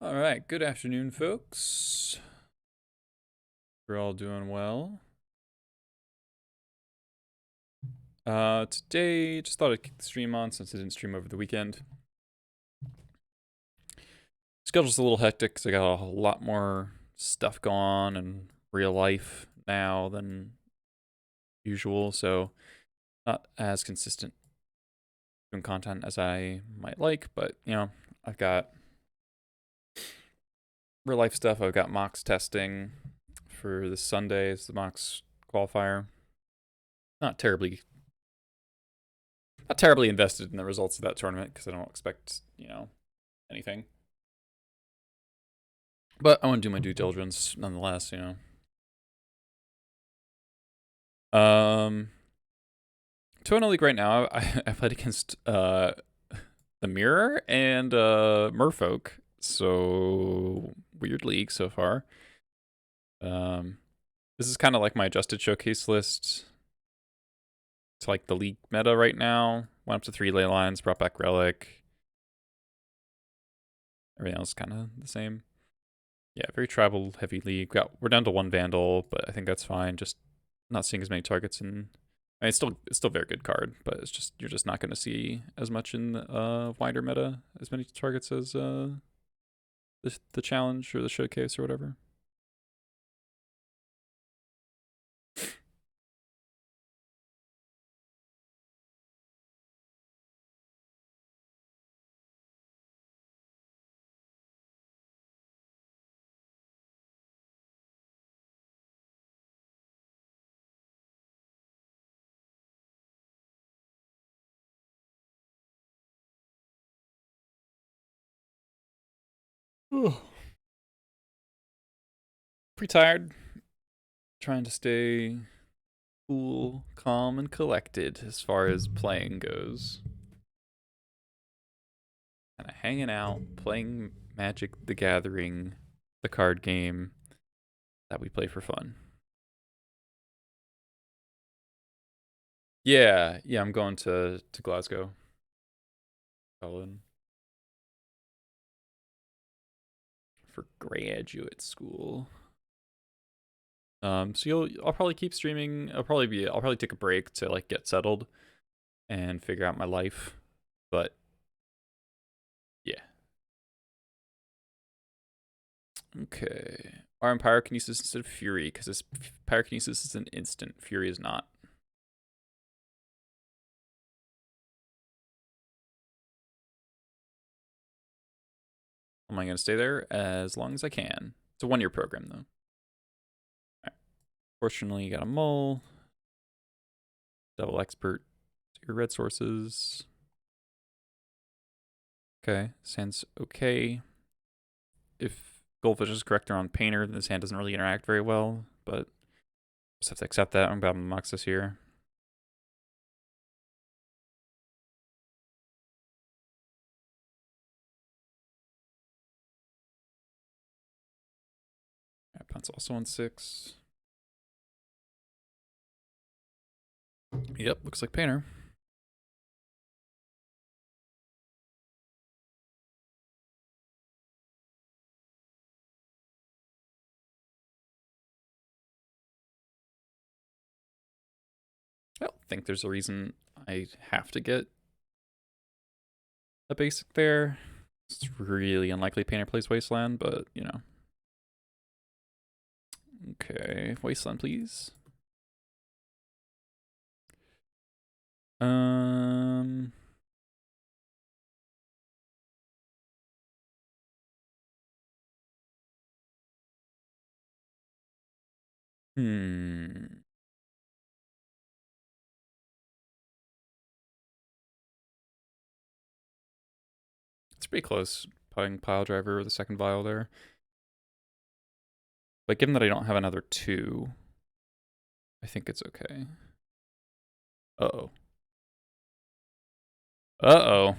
All right, good afternoon, folks. We're all doing well. Today, just thought I'd kick the stream on since I didn't stream over the weekend. Schedule's a little hectic because I got a lot more stuff going on in real life now than usual, so not as consistent doing content as I might like, but I've got real life stuff. I've got mocks testing for this Sunday. It's the mocks qualifier. Not terribly invested in the results of that tournament because I don't expect, anything. But I want to do my due diligence nonetheless. Um, Toronto League right now, I played against the Mirror and Merfolk, so weird league so far. This is kind of like my adjusted showcase list. It's like the league meta right now. Went up to 3 ley lines, brought back Relic. Everything else kind of the same. Yeah, very tribal heavy league. We're down to 1 Vandal, but I think that's fine. Just not seeing as many targets in. I mean, it's still a very good card, but it's just you're just not going to see as much in wider meta, as many targets as the challenge or the showcase or whatever. Pretty tired. Trying to stay cool, calm, and collected as far as playing goes. Kind of hanging out, playing Magic the Gathering, the card game that we play for fun. Yeah, I'm going to Glasgow. Scotland. For graduate school. So I'll probably keep streaming. I'll probably take a break to like get settled and figure out my life. But yeah. Okay. Arm Pyrokinesis instead of Fury, because this Pyrokinesis is an instant. Fury is not. Am I going to stay there as long as I can? It's a 1-year program, though. Right. Fortunately, you got a mole. Double expert. Your red sources. Okay. Sounds okay. If Goldfish is correct, they're on Painter, then this hand doesn't really interact very well, but just have to accept that. I'm about to mox this here. Punt's also on 6. Yep, looks like Painter. I don't think there's a reason I have to get a basic there. It's really unlikely Painter plays Wasteland, but Okay, Wasteland, please. Um. Hmm. It's pretty close putting Pile Driver or the second vial there. But given that I don't have another 2, I think it's okay. Uh-oh. Uh-oh.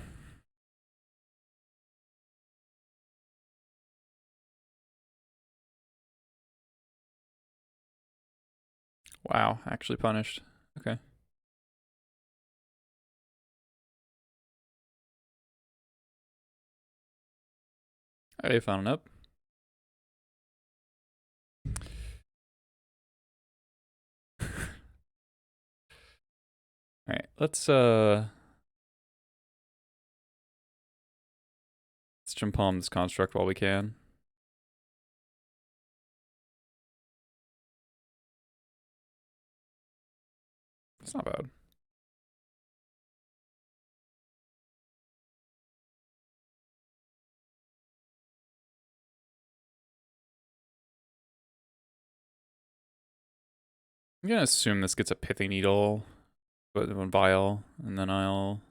Wow, actually punished. Okay. Alright, found up. Alright, let's jump on this construct while we can. It's not bad. I'm gonna assume this gets a Pithy Needle, but one Vial, and then I'll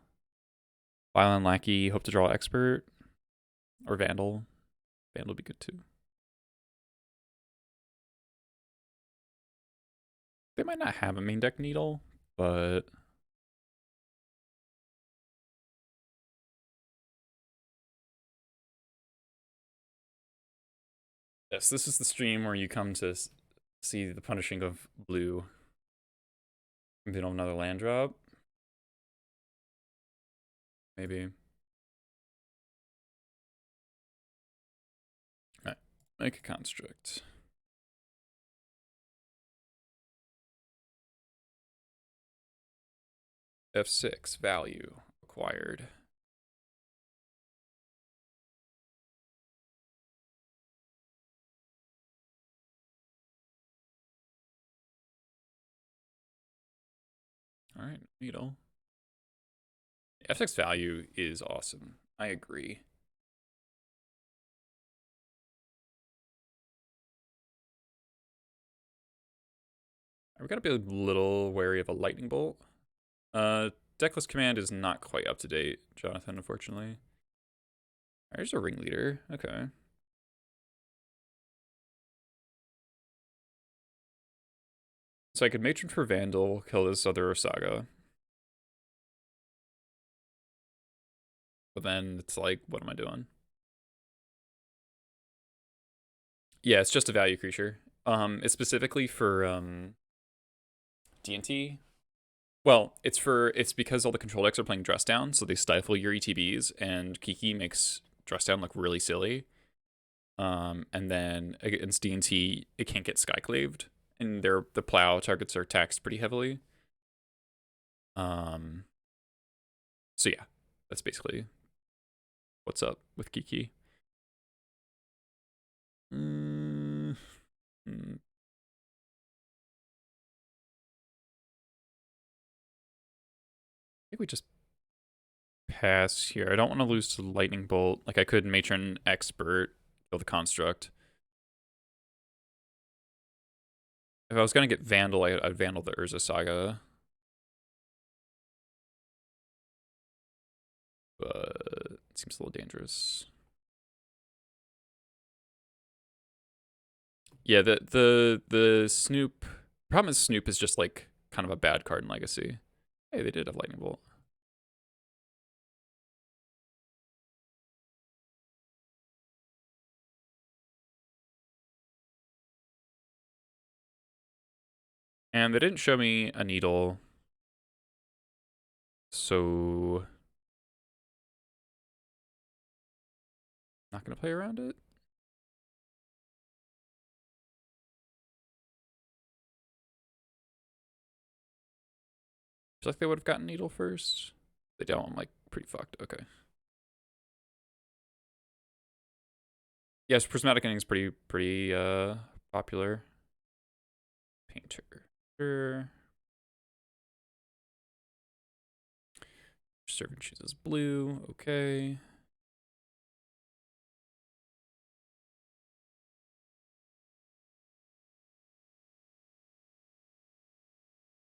Vial and Lackey, hope to draw Expert, or Vandal. Vandal would be good too. They might not have a main deck Needle, but yes, this is the stream where you come to see the punishing of blue. Maybe don't have another land drop. Maybe. Alright, make a construct. F6, value, acquired. Alright, Needle. F6 value is awesome. I agree. We gotta be a little wary of a lightning bolt. Deckless command is not quite up to date, Jonathan, unfortunately. There's a ringleader. Okay. So I could Matron for Vandal, kill this other Saga. But then it's like, what am I doing? Yeah, it's just a value creature. It's specifically for D&T. Well, it's because all the control decks are playing Dress Down, so they stifle your ETBs, and Kiki makes Dress Down look really silly. And then against D&T, it can't get Skyclaved, and the plow targets are taxed pretty heavily. So yeah, that's basically what's up with Kiki. I think we just pass here. I don't want to lose to Lightning Bolt. Like, I could Matron Expert, kill the Construct. If I was going to get Vandal, I'd Vandal the Urza Saga. But it seems a little dangerous. Yeah, the Snoop... Problem is Snoop is just, like, kind of a bad card in Legacy. Hey, they did have Lightning Bolt. And they didn't show me a Needle. So... not going to play around it. Feels like they would have gotten Needle first. They don't. I'm like pretty fucked. Okay. Yes, Prismatic Ending is pretty popular. Painter. Sure. Servant chooses blue. Okay.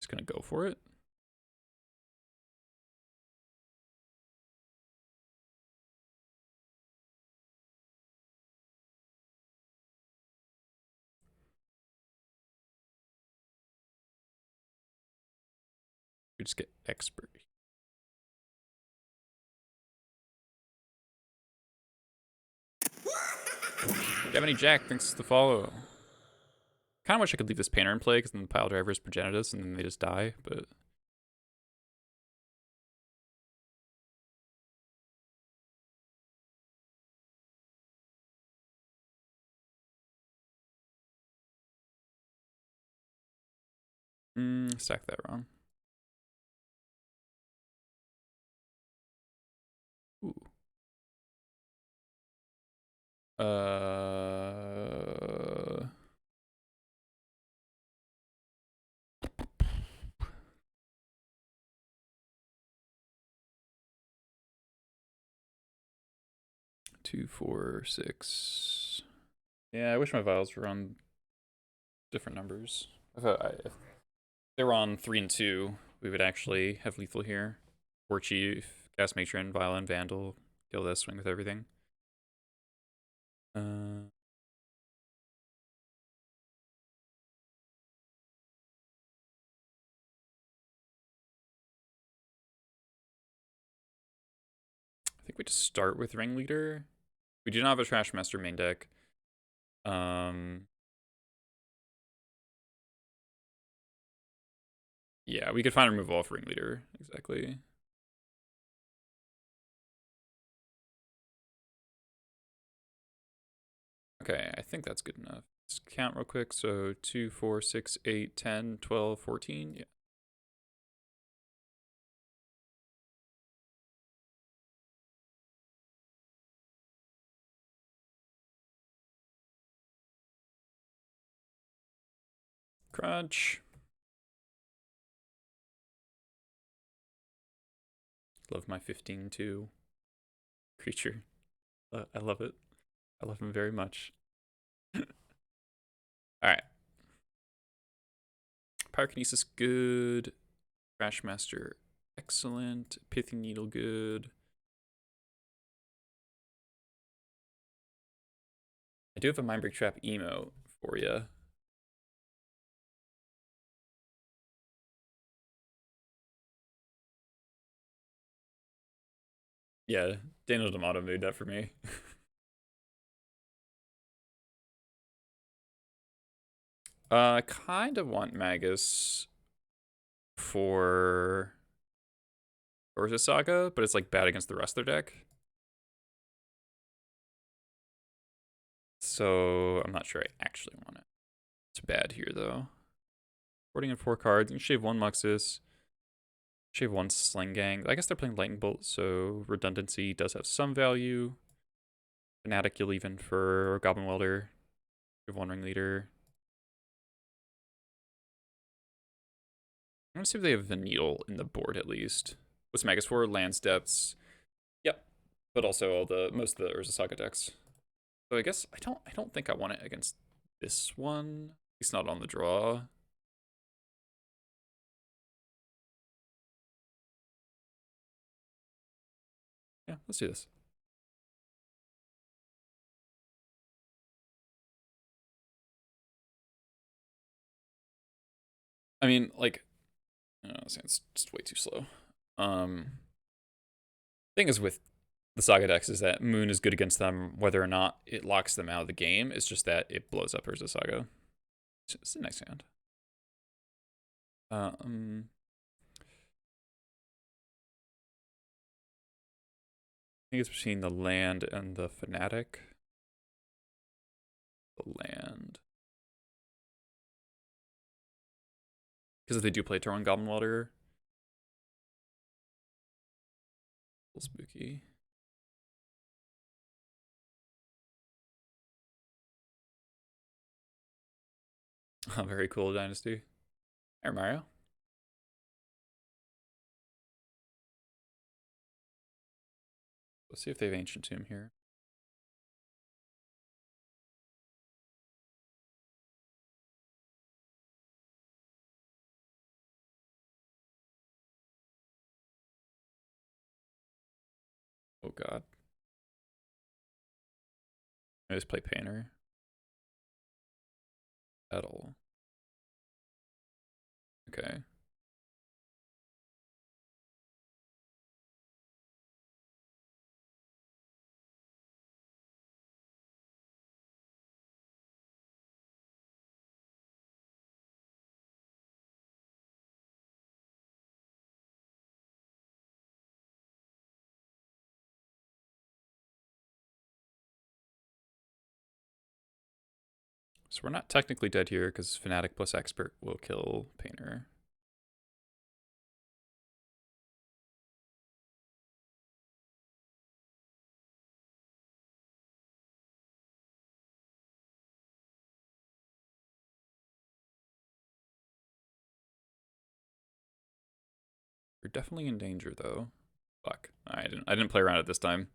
Just gonna go for it. We just get expert. Gemini Jack, thanks for the follow. Kind of wish I could leave this painter in play because then the pile drivers progenitus and then they just die, but Stack that wrong. Ooh. 2, 4, 6. Yeah, I wish my vials were on different numbers. If they were on 3 and 2, we would actually have lethal here. War Chief, Cast Matron, Violin, Vandal, kill this, swing with everything. I think we just start with Ringleader. We do not have a Trash Master main deck. Yeah, we could find a removal off Ringleader, exactly. Okay, I think that's good enough. Let's count real quick. So 2, 4, 6, 8, 10, 12, 14. Yeah. Crunch. Love my 15-2 creature. I love it. I love him very much. Alright. Pyrokinesis, good. Crash Master, excellent. Pithing Needle, good. I do have a Mindbreak Trap emo for you. Yeah, Daniel D'Amato made that for me. I kind of want Magus for Urza Saga, but it's like bad against the rest of their deck. So I'm not sure I actually want it. It's bad here though. Boarding in 4 cards. You can shave 1 Muxus. Shave 1 Sling Gang. I guess they're playing Lightning Bolt, so redundancy does have some value. Fanatic you'll even for Goblin Welder. Shave 1 Ringleader. I'm gonna see if they have the Needle in the board at least. What's Magus for? Lands, Depths. Yep. But also all the most of the Urza Saga decks. So I guess I don't think I want it against this one. It's not on the draw. Yeah, let's do this. I mean, like, it's just way too slow. Thing is with the Saga decks is that Moon is good against them, whether or not it locks them out of the game. It's just that it blows up Urza Saga. It's a nice hand. I think it's between the land and the Fanatic. The land. Because if they do play turn 1 Goblin Welder. A little spooky. Oh, very cool, Dynasty. Hey, Mario. Let's see if they have Ancient Tomb here. Oh god. I just play Painter. At all. Okay. So we're not technically dead here because Fanatic plus Expert will kill Painter. We're definitely in danger though. Fuck. I didn't play around it this time.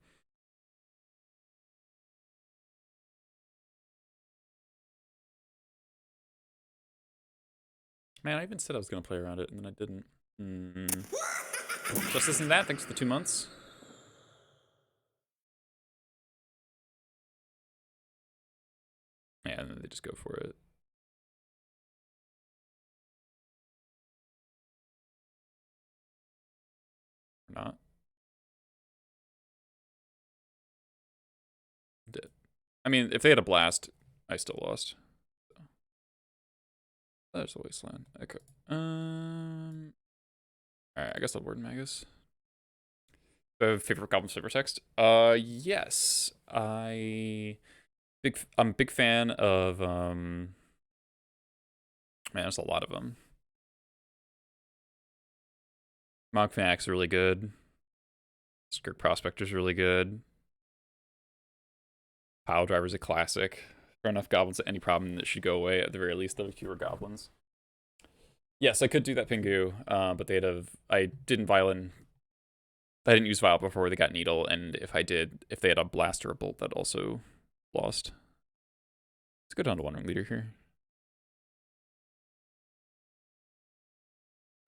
Man, I even said I was gonna play around it and then I didn't. Just listening to that, thanks for the 2 months. Yeah, and then they just go for it. Or not. Did. I mean, if they had a blast, I still lost. So. There's a wasteland. Okay. Alright, I guess I'll word Magus. Favorite Goblin Silver text? Yes. I'm a big fan of man, there's a lot of them. Monk Fanatics are really good. Skirt Prospector's really good. Piledriver's a classic. Throw enough goblins at any problem that should go away. At the very least, there'll be fewer goblins. Yes, I could do that Pingu, but they'd have. I didn't use Vial before they got Needle, and if they had a Blast or a Bolt, that also lost. Let's go down to one ring leader here.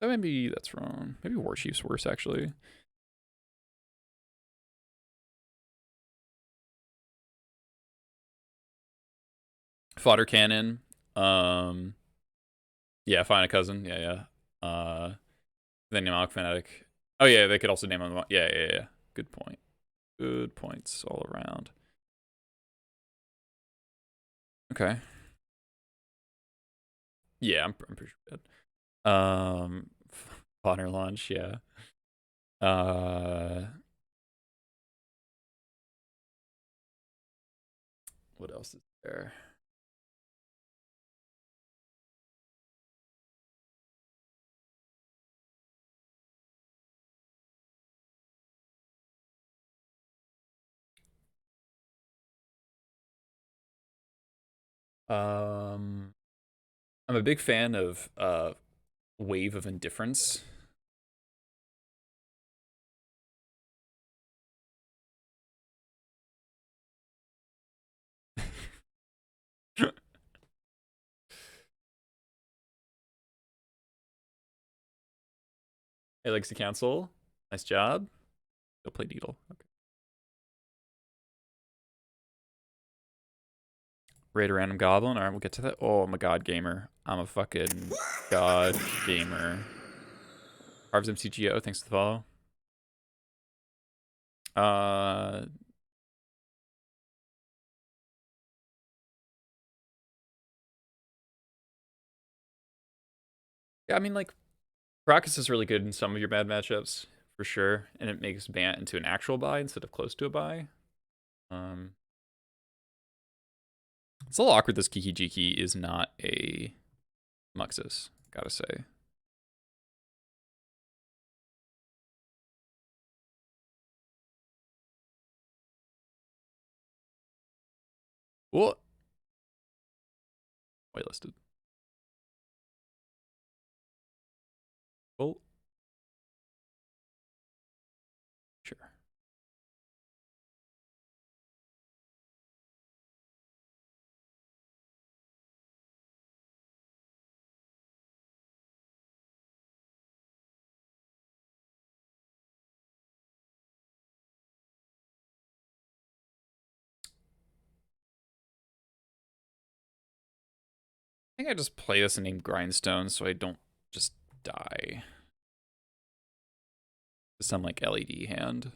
Oh, maybe that's wrong. Maybe War Chief's worse, actually. Fodder Cannon. Yeah, find a cousin. Yeah. Then Mnemonic Fanatic. Oh, yeah, they could also name him. Yeah. Good point. Good points all around. Okay. Yeah, I'm pretty sure dead. Fodder Launch, yeah. What else is there? I'm a big fan of Wave of Indifference. It likes to cancel. Nice job. Go play Needle. Okay. Raid a random goblin. All right, we'll get to that. Oh, I'm a god gamer. I'm a fucking god gamer. Harv's MCGO, thanks for the follow. Yeah, I mean, like, Crocus is really good in some of your bad matchups, for sure, and it makes Bant into an actual buy instead of close to a buy. It's a little awkward this Kiki Jiki is not a Muxus, gotta say. What? Whitelisted. Well, sure. I think I just play this and name Grindstone so I don't just die. Some like LED hand.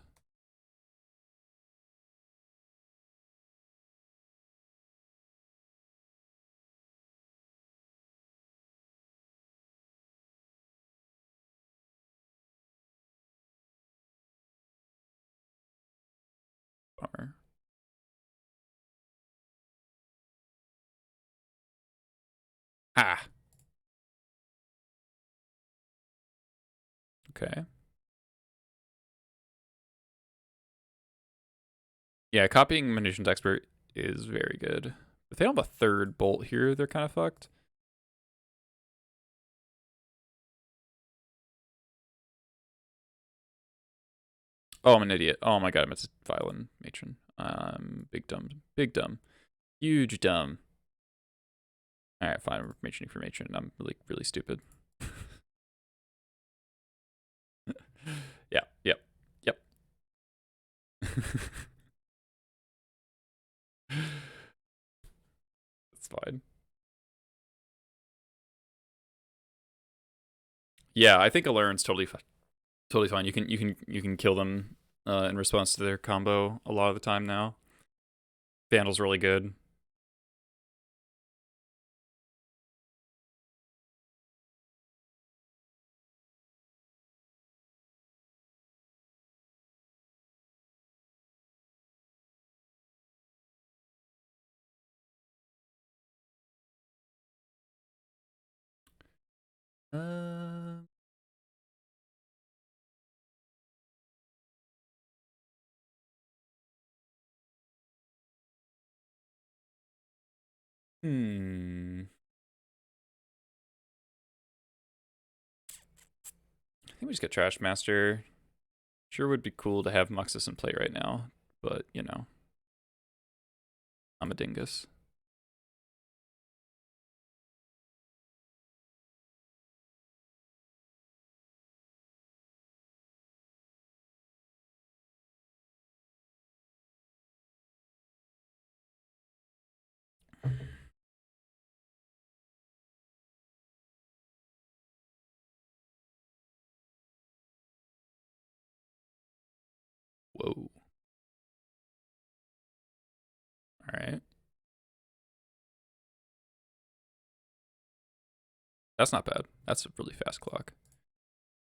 Bummer. Ah. Okay. Yeah, copying munitions expert is very good. If they don't have a third bolt here, they're kind of fucked. Oh, I'm an idiot. Oh my god, I meant to violin matron. Big dumb. Big dumb. Huge dumb. Alright, fine. We're matroning for matron. I'm really, really stupid. Yeah, yep, yep. That's fine. Yeah, I think Alurin's totally fine. Totally fine. You can kill them in response to their combo a lot of the time now. Vandal's really good. Uh, hmm. I think we just get Trash Master. Sure would be cool to have Muxus in play right now, but you know, I'm a dingus. Whoa. Alright. That's not bad. That's a really fast clock.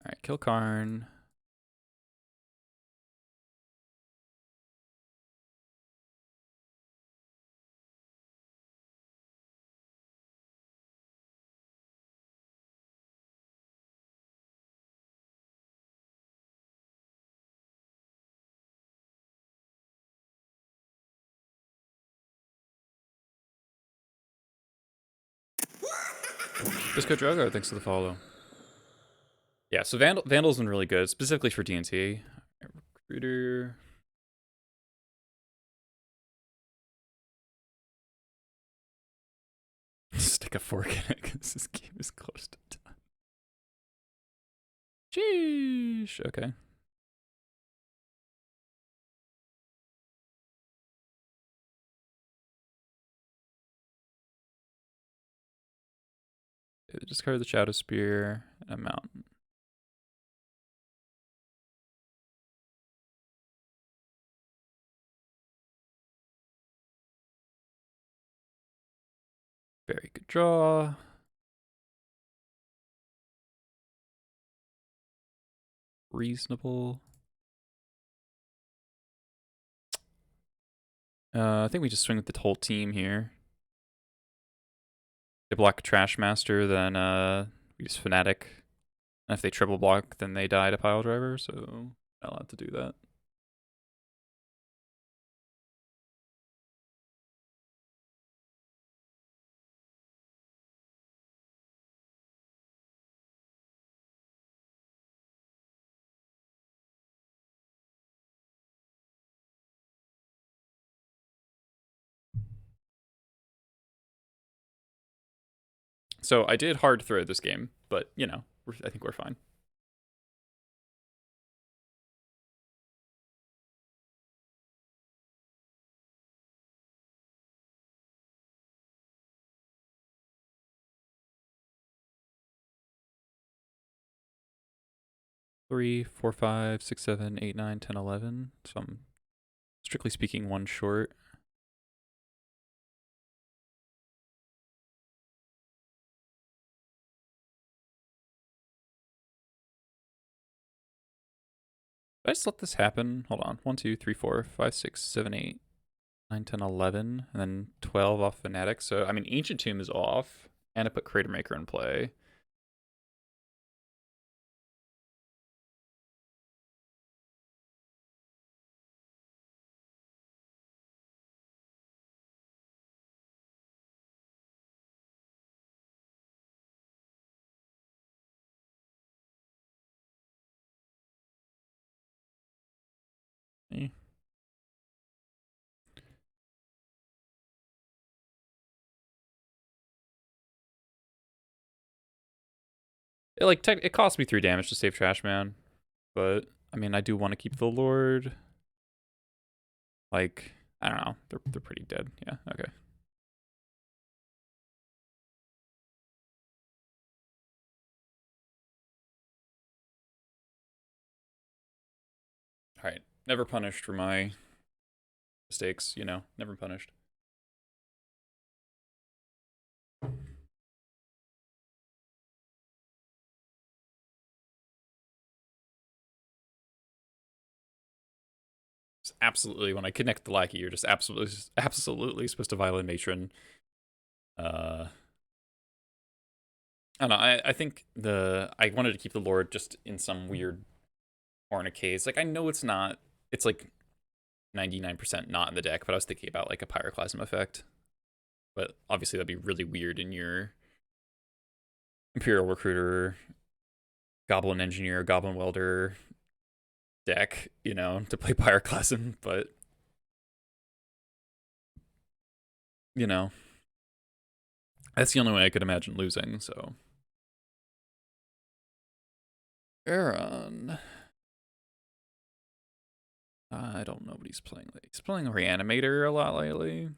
Alright, kill Karn. Disco Drogo, thanks for the follow. Yeah, so Vandal's been really good, specifically for DNT. Recruiter. Stick a fork in it because this game is close to done. Sheesh. Okay. Discard the Shadow Spear and a mountain. Very good draw. Reasonable. I think we just swing with the whole team here. They block Trash Master, then we use Fnatic. And if they triple block, then they die to Pile Driver, so not allowed to do that. So I did hard throw this game, but you know, I think we're fine. Three, four, five, six, seven, eight, 9, 10, 11. So I'm strictly speaking one short. Did I just let this happen? Hold on. 1, 2, 3, 4, 5, 6, 7, 8, 9, 10, 11, and then 12 off Fnatic. So I mean, Ancient Tomb is off, And I put Crater Maker in play. Eh. It cost me 3 damage to save Trash Man, but I mean I do want to keep the Lord. Like, I don't know. They're pretty dead. Yeah, okay. Alright. Never punished for my mistakes, you know. Never punished. It's absolutely, when I connect the Lackey, you're just absolutely supposed to Violent Matron. I don't know, I think I wanted to keep the Lord just in some weird corner case. Like, I know it's not, it's like 99% not in the deck, but I was thinking about like a Pyroclasm effect. But obviously that'd be really weird in your Imperial Recruiter, Goblin Engineer, Goblin Welder deck, you know, to play Pyroclasm, but you know, that's the only way I could imagine losing, so. Aaron. I don't know what he's playing. He's playing Reanimator a lot lately.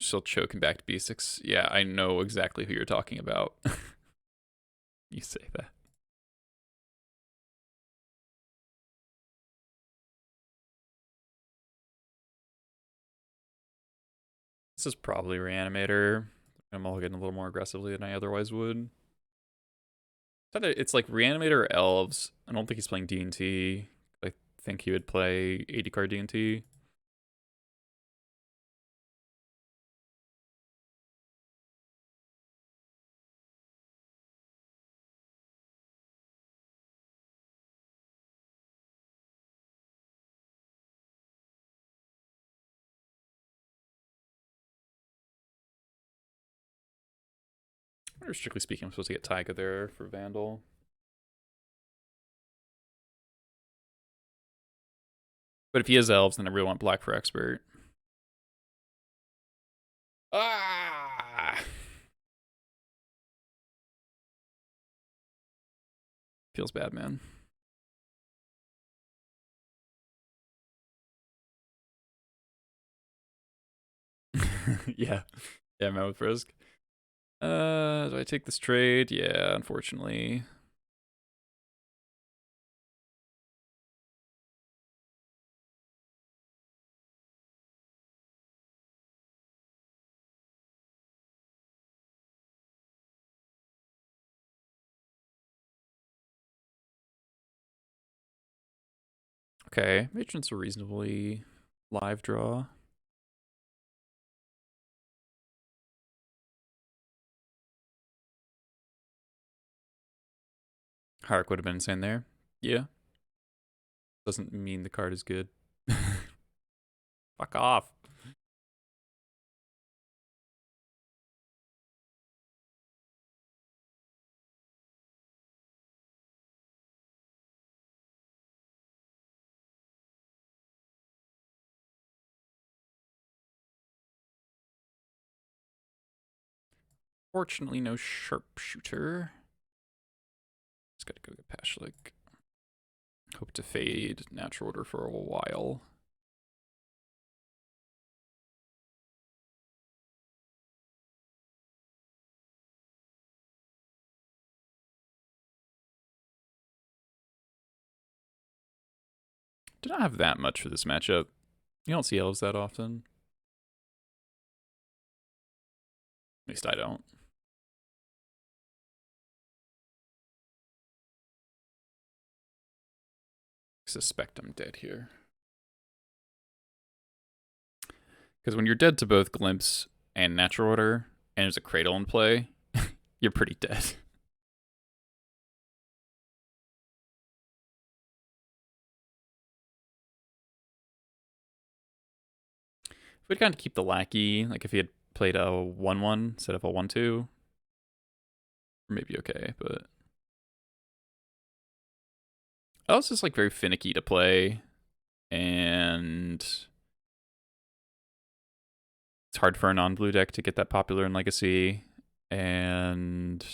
Still choking back to B6. Yeah, I know exactly who you're talking about. You say that. This is probably Reanimator. I'm all getting a little more aggressively than I otherwise would. It's like Reanimator or Elves. I don't think he's playing D&T. I think he would play 80 card D&T. Or strictly speaking, I'm supposed to get Taiga there for Vandal. But if he has Elves, then I really want Black for Expert. Ah! Feels bad, man. Yeah. Yeah, man, with Risk. Do I take this trade? Yeah, unfortunately. Okay, Matron's a reasonably live draw. Hark would have been insane there. Yeah. Doesn't mean the card is good. Fuck off. Fortunately, no sharpshooter. Just gotta go get Pashlik. Hope to fade natural order for a while. Did not have that much for this matchup. You don't see Elves that often. At least I don't. suspect I'm dead here. Because when you're dead to both Glimpse and Natural Order, and there's a Cradle in play, you're pretty dead. If we'd gotten to keep the Lackey, like if he had played a 1-1 instead of a 1-2, maybe okay, but... Elves is just like very finicky to play, and it's hard for a non-blue deck to get that popular in Legacy, and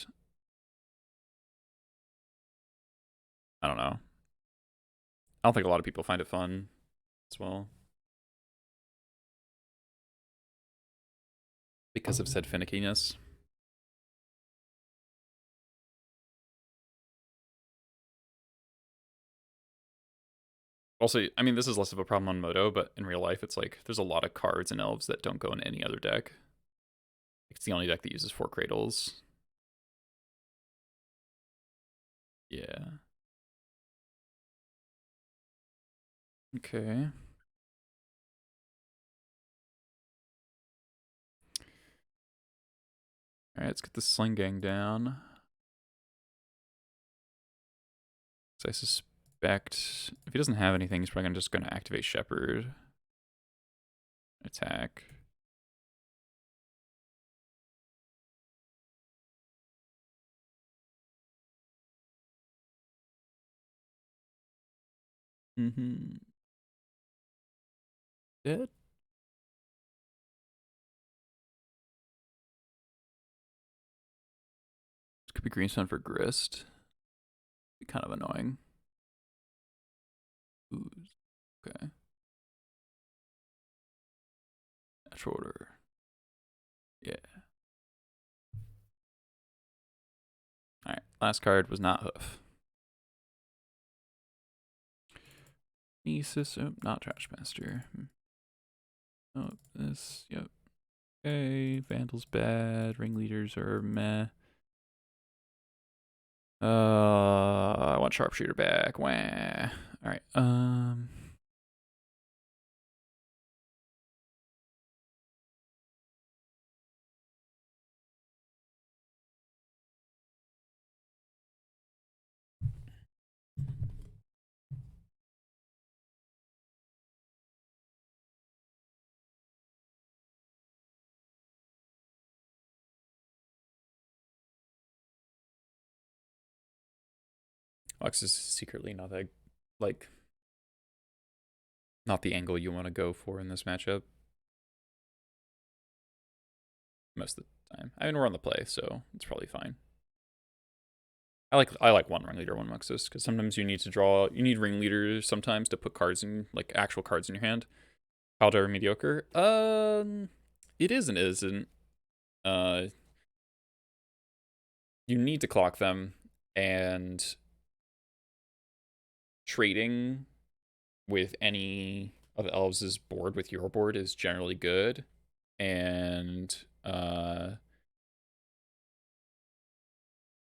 I don't know. I don't think a lot of people find it fun as well. Because of said finickiness. Also, I mean, this is less of a problem on Moto, but in real life, it's like there's a lot of cards in Elves that don't go in any other deck. It's the only deck that uses 4 Cradles. Yeah. Okay. Alright, let's get the Sling Gang down. So I suspect if he doesn't have anything, he's probably just gonna activate Shepherd. Attack. Dead? This could be Greenstone for Grist. Be kind of annoying. Ooh, okay. Natural Order. Yeah. Alright, last card was not Hoof. Nieces, oh, not Trashmaster. Oh, this, yep. Okay, Vandal's bad, Ringleaders are meh. I want Sharpshooter back. Wah. Alright, Lux is secretly not that, like, not the angle you want to go for in this matchup. Most of the time. I mean, we're on the play, so it's probably fine. I like one Ringleader, one Muxus, because sometimes you need to draw, you need Ringleaders sometimes to put cards in, like, actual cards in your hand. Powder mediocre? It is and isn't. You need to clock them, and trading with any of Elves' board with your board is generally good, and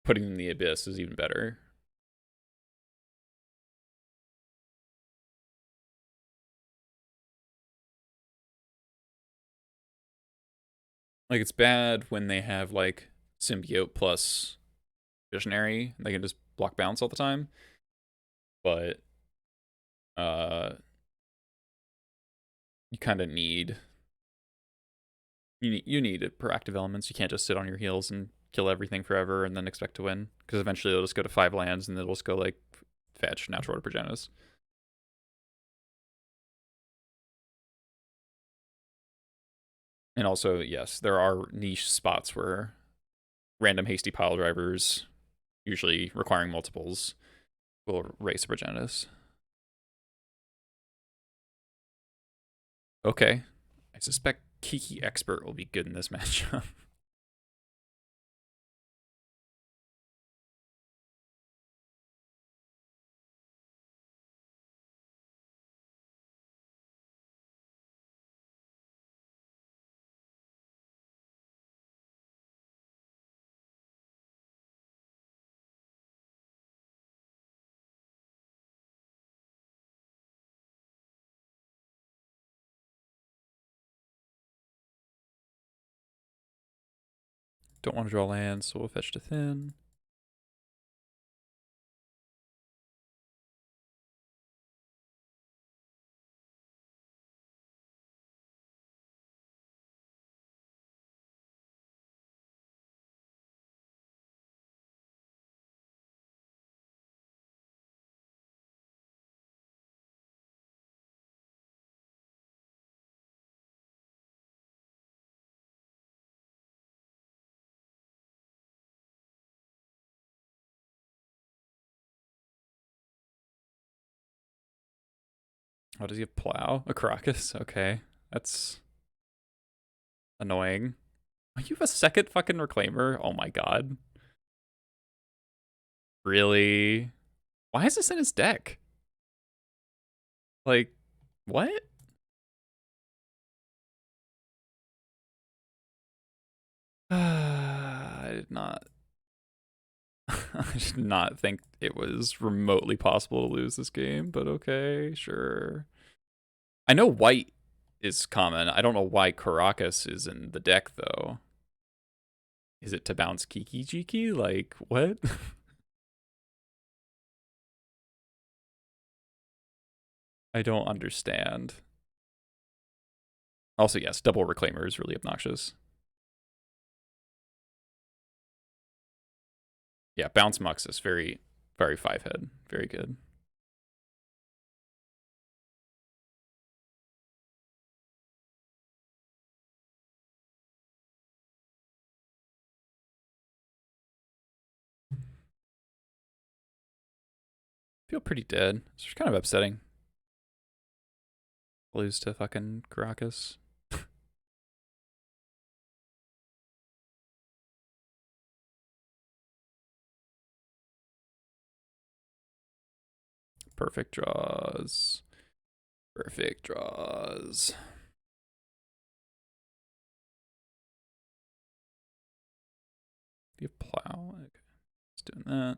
putting them in the Abyss is even better. Like, it's bad when they have, like, Symbiote plus Visionary. They can just block bounce all the time. But, you kind of need... You need proactive elements. You can't just sit on your heels and kill everything forever and then expect to win. Because eventually it'll just go to 5 lands and it'll just go, like, fetch Natural Order Progenitus. And also, yes, there are niche spots where random hasty pile drivers, usually requiring multiples, will raise the Progenitus. Okay. I suspect Kiki Expert will be good in this matchup. Don't want to draw lands, so we'll fetch to thin. Oh, does he have Plow? A Caracas? Okay. That's annoying. Oh, you have a second fucking Reclaimer? Oh my god. Really? Why is this in his deck? Like, what? I did not. I did not think it was remotely possible to lose this game, but okay, sure. I know white is common. I don't know why Caracas is in the deck, though. Is it to bounce Kiki Jiki? Like, what? I don't understand. Also, yes, double Reclaimer is really obnoxious. Yeah, bounce Muxus, very, very 5-head. Very good. Feel pretty dead. It's kind of upsetting. Lose to fucking Caracas. Perfect draws. Perfect draws. Do you have Plow? Okay. Just doing that.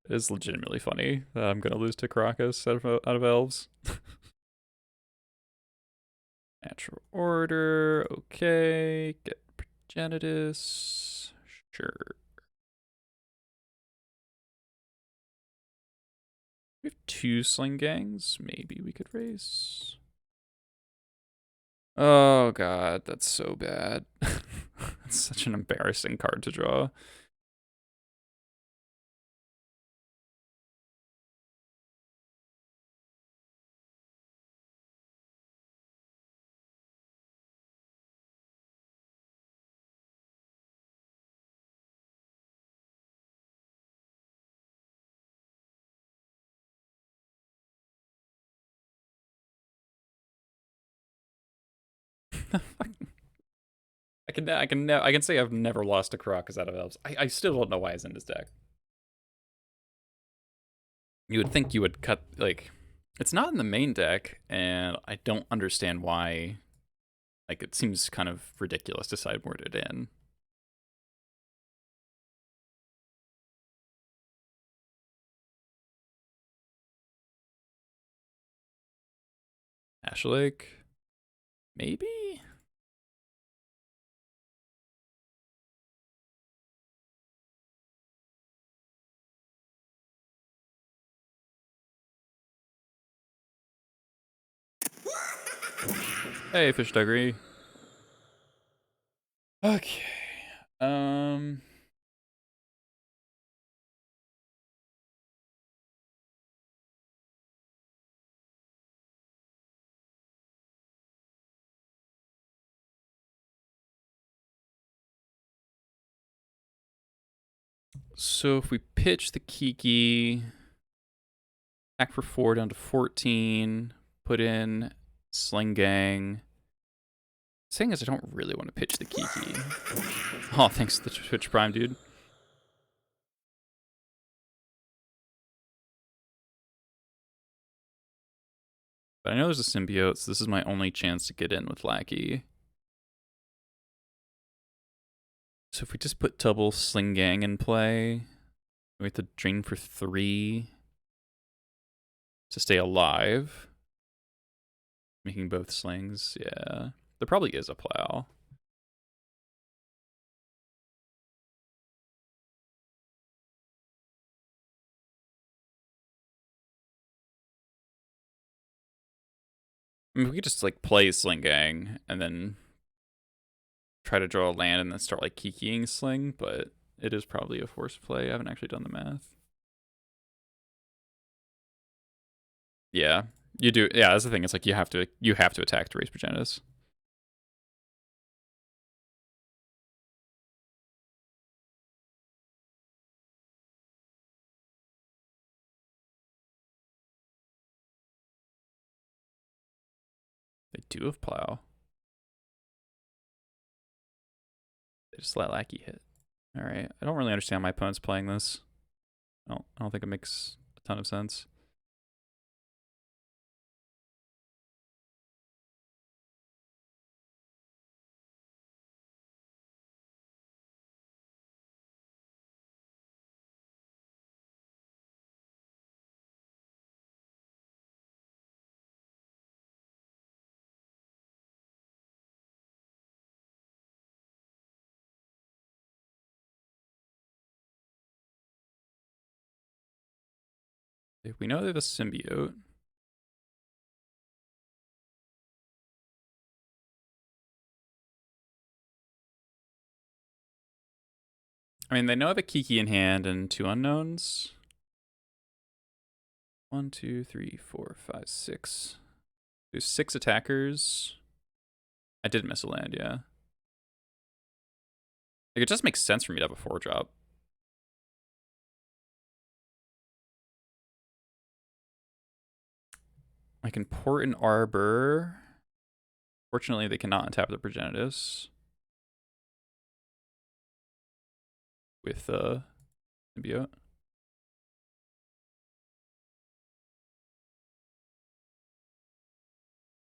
It is legitimately funny that I'm gonna lose to Caracas out of Elves. Natural Order, okay. Get Progenitus, sure. We have 2 Sling Gangs. Maybe we could race. Oh god, that's so bad. That's such an embarrassing card to draw. I can say I've never lost to Caracas out of Elves. I still don't know why he's in this deck. You would think you would cut, like, it's not in the main deck, and I don't understand why. Like, it seems kind of ridiculous to sideboard it in. Ash Lake? Maybe? Hey, Fish Duggery. Okay. So if we pitch the Kiki, back for 4 down to 14, put in Sling Gang. The thing is, I don't really want to pitch the Kiki. Oh, thanks to the Twitch Prime, dude. But I know there's a symbiote, so this is my only chance to get in with Lackey. So if we just put Double Sling Gang in play, we have to drain for 3 to stay alive. Making both slings, yeah. There probably is a plow. I mean, we could just like play Sling Gang and then try to draw a land and then start like kikiing Sling, but it is probably a forced play. I haven't actually done the math. Yeah, you do. Yeah, that's the thing. It's like you have to attack to raise Progenitus. They do have plow. They just let Lackey hit. All right. I don't really understand my opponent's playing this. I don't think it makes a ton of sense. If we know they have a symbiote. I mean, they know I have a Kiki in hand and 2 unknowns. 1, 2, 3, 4, 5, 6. There's 6 attackers. I did miss a land, yeah. Like, it just makes sense for me to have a 4-drop. I can port an Arbor. Fortunately, they cannot untap the Progenitus. With symbiote.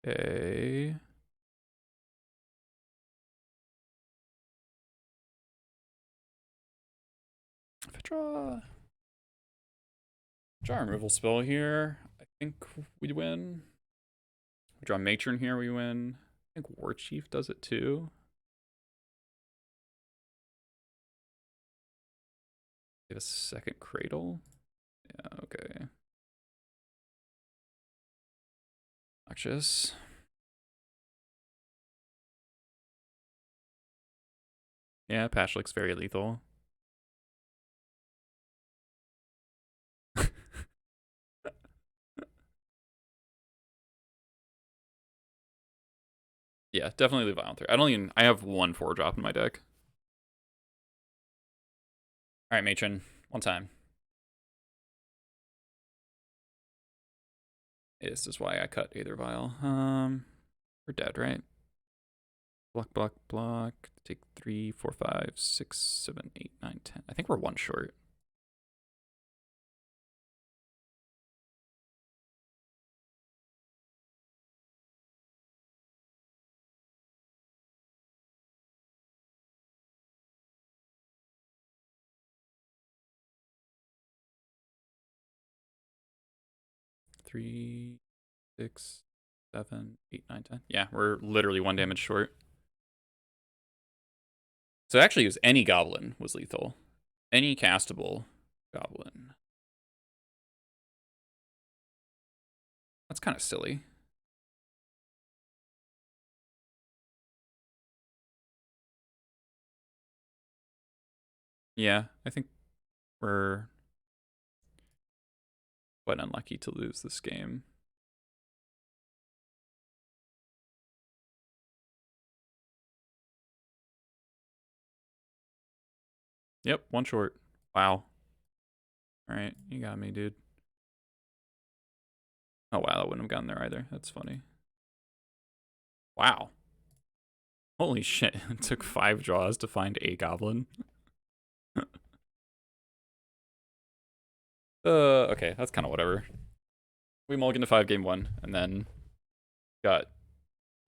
Okay. If I draw a removal spell here, I think we win. We draw Matron here, we win. I think War Chief does it too. Get a second Cradle. Yeah, okay. Noxious. Yeah, Patch looks very lethal. Yeah, definitely leave Violent Threat. I have 1 4-drop in my deck. Alright, Matron. One time. This is why I cut Aether Vial. We're dead, right? Block, block, block. Take 3, 4, 5, 6, 7, 8, 9, 10. I think we're 1 short. Three, 6, 7, 8, 9, 10. Yeah, we're literally 1 damage short. So actually, it was any goblin was lethal. Any castable goblin. That's kind of silly. Yeah, I think we're quite unlucky to lose this game. Yep, 1 short. Wow. Alright, you got me, dude. Oh, wow, I wouldn't have gotten there either. That's funny. Wow. Holy shit, it took 5 draws to find a goblin. Okay, that's kind of whatever. We mulliganed to 5 game 1, and then got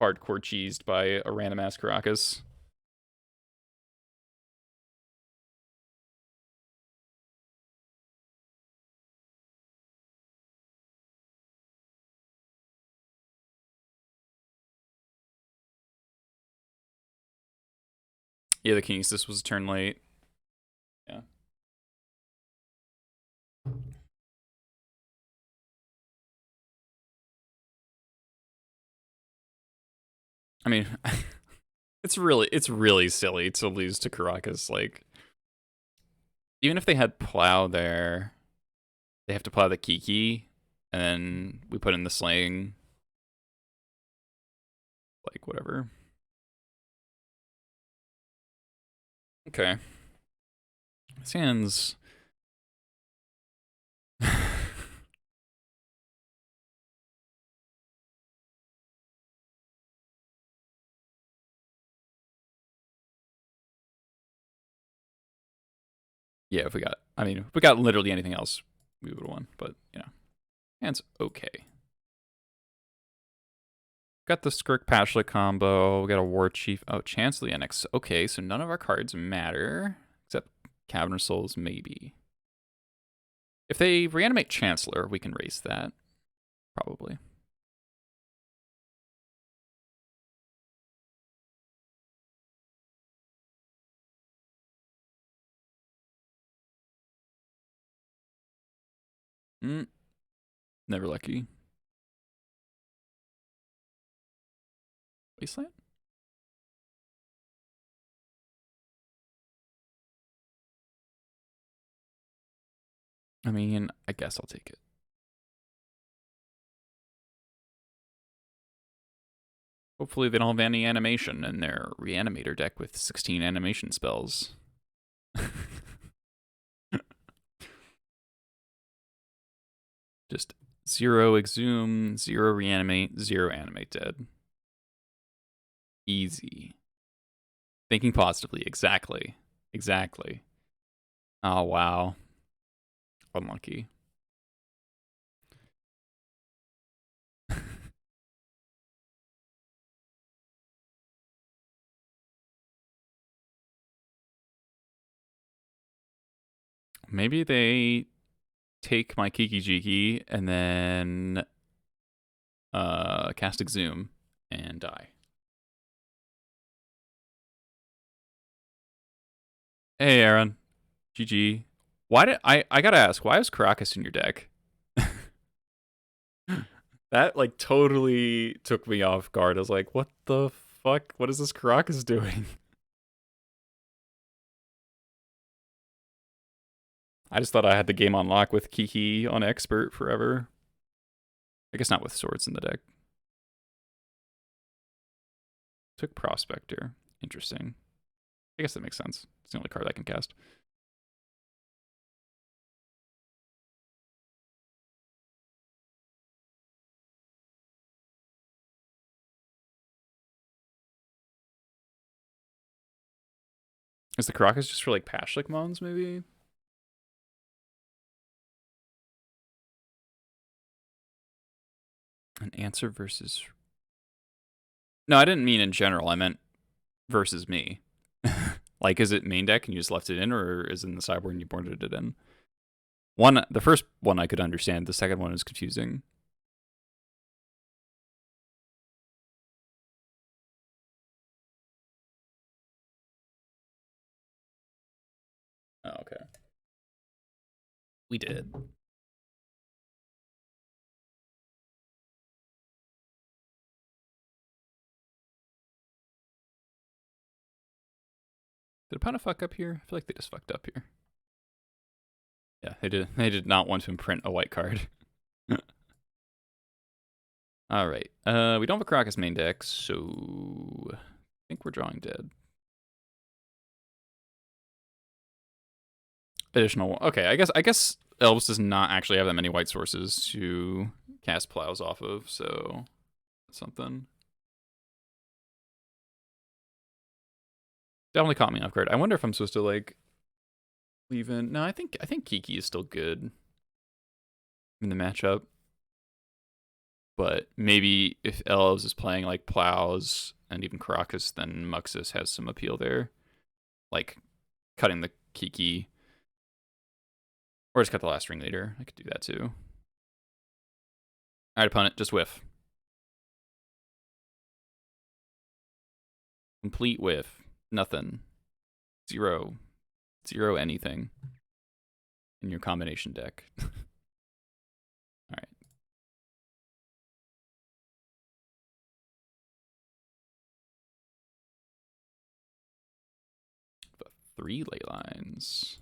hardcore cheesed by a random ass Caracas. Yeah, the Kinesis was a turn late. Yeah. I mean, it's really silly to lose to Caracas. Like, even if they had Plow there, they have to plow the Kiki, and then we put in the Slaying. Like, whatever. Okay. Sans. Yeah, if we got, I mean, if we got literally anything else, we would have won. But, you know, hand's okay. Got the Skirk Pashlik combo. We got a War Chief. Oh, Chancellor NX. Okay, so none of our cards matter. Except Cavern Souls, maybe. If they reanimate Chancellor, we can race that. Probably. Never lucky. Wasteland? I mean, I guess I'll take it. Hopefully they don't have any animation in their Reanimator deck with 16 animation spells. Just 0 Exhume, 0 Reanimate, 0 Animate dead. Easy. Thinking positively, exactly. Exactly. Oh, wow. Unlucky. Maybe they take my Kiki Jiki and then cast Exhume and die. Hey, Aaron. GG. Why did I gotta ask, why is Caracas in your deck? That like totally took me off guard. I was like, what the fuck? What is this Caracas doing? I just thought I had the game on lock with Kiki on Expert forever. I guess not with swords in the deck. Took Prospector. Interesting. I guess that makes sense. It's the only card I can cast. Is the Caracas just for like Pashlik Mons, maybe? An answer versus. No, I didn't mean in general. I meant versus me. Like, is it main deck and you just left it in, or is it in the sideboard and you boarded it in? The first one I could understand. The second one is confusing. Oh, okay. We did. Did Opponent fuck up here? I feel like they just fucked up here. Yeah, they did. They did not want to imprint a white card. All right. We don't have a Caracas main deck, so I think we're drawing dead. Additional. Okay, I guess Elves does not actually have that many white sources to cast plows off of, so that's something. Definitely caught me off guard. I wonder if I'm supposed to like leave in. No, I think Kiki is still good in the matchup. But maybe if Elves is playing like Plows and even Caracas, then Muxus has some appeal there. Like cutting the Kiki. Or just cut the last Ringleader. I could do that too. Alright, opponent, just whiff. Complete whiff. Nothing. 0. 0 anything in your combination deck. Alright. But 3 ley lines.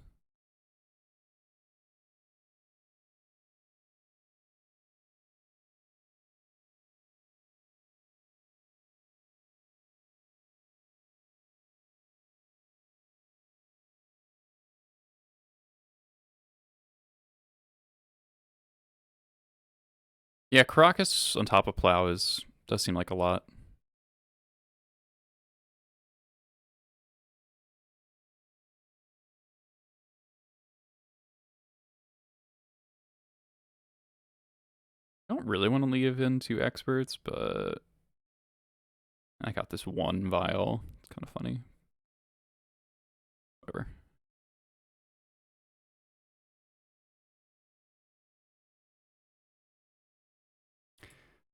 Yeah, Caracas on top of Plow does seem like a lot. I don't really want to leave into experts, but I got this one vial. It's kind of funny. Whatever.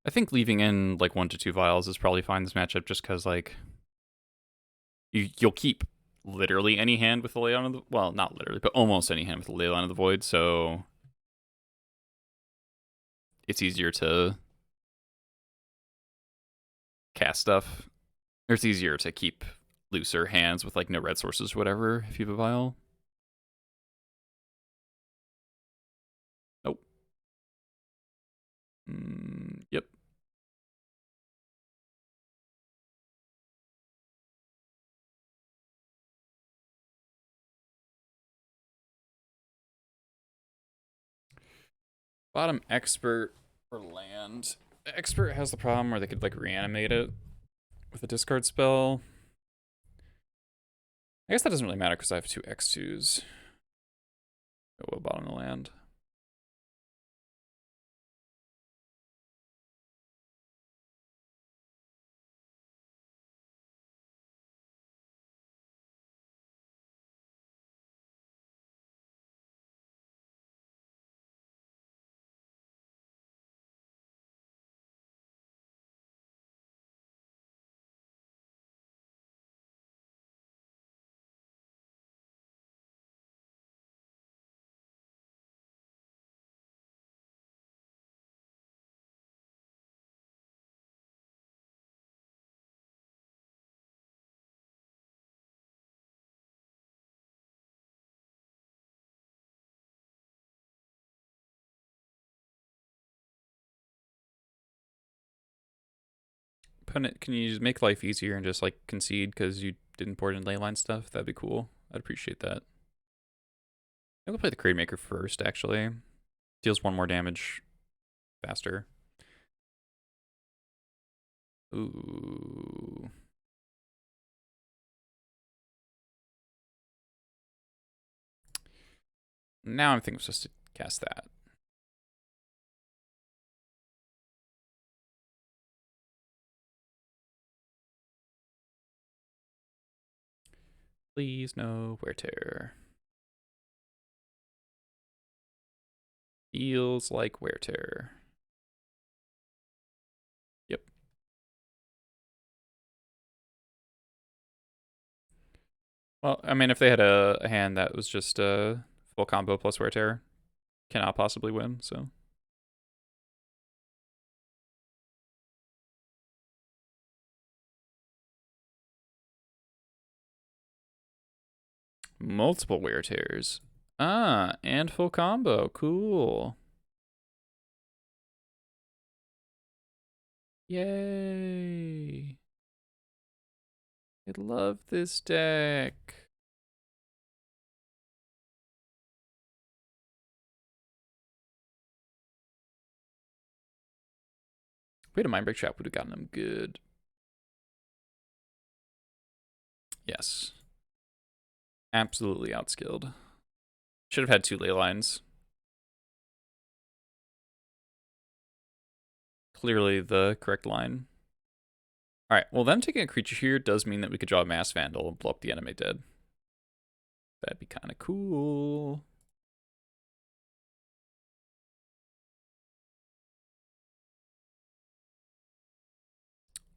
I think leaving in like 1 to 2 vials is probably fine this matchup, just because like you'll keep literally any hand with the Leyline of the, well, not literally, but almost any hand with the Leyline of the Void, so it's easier to cast stuff. Or it's easier to keep looser hands with like no red sources or whatever if you have a vial. Nope. Yep. Bottom expert for land. Expert has the problem where they could like reanimate it with a discard spell. I guess that doesn't really matter because I have 2 X2s. Go bottom of the land. Opponent, can you just make life easier and just like concede because you did important leyline stuff? That'd be cool. I'd appreciate that. I'm gonna play the Reanimator first, actually. Deals 1 more damage faster. Ooh. Now I'm thinking I'm supposed to cast that. Please no wear tear. Feels like wear tear. Yep. Well, I mean, if they had a hand that was just a full combo plus wear tear, cannot possibly win, so. Multiple wear tears. Ah, and full combo. Cool. Yay. I love this deck. If we had a Mindbreak Trap, would have gotten him good. Yes. Absolutely outskilled. Should have had 2 ley lines. clearly the correct line. Alright, well, them taking a creature here does mean that we could draw a Mass Vandal and blow up the enemy dead. That'd be kind of cool.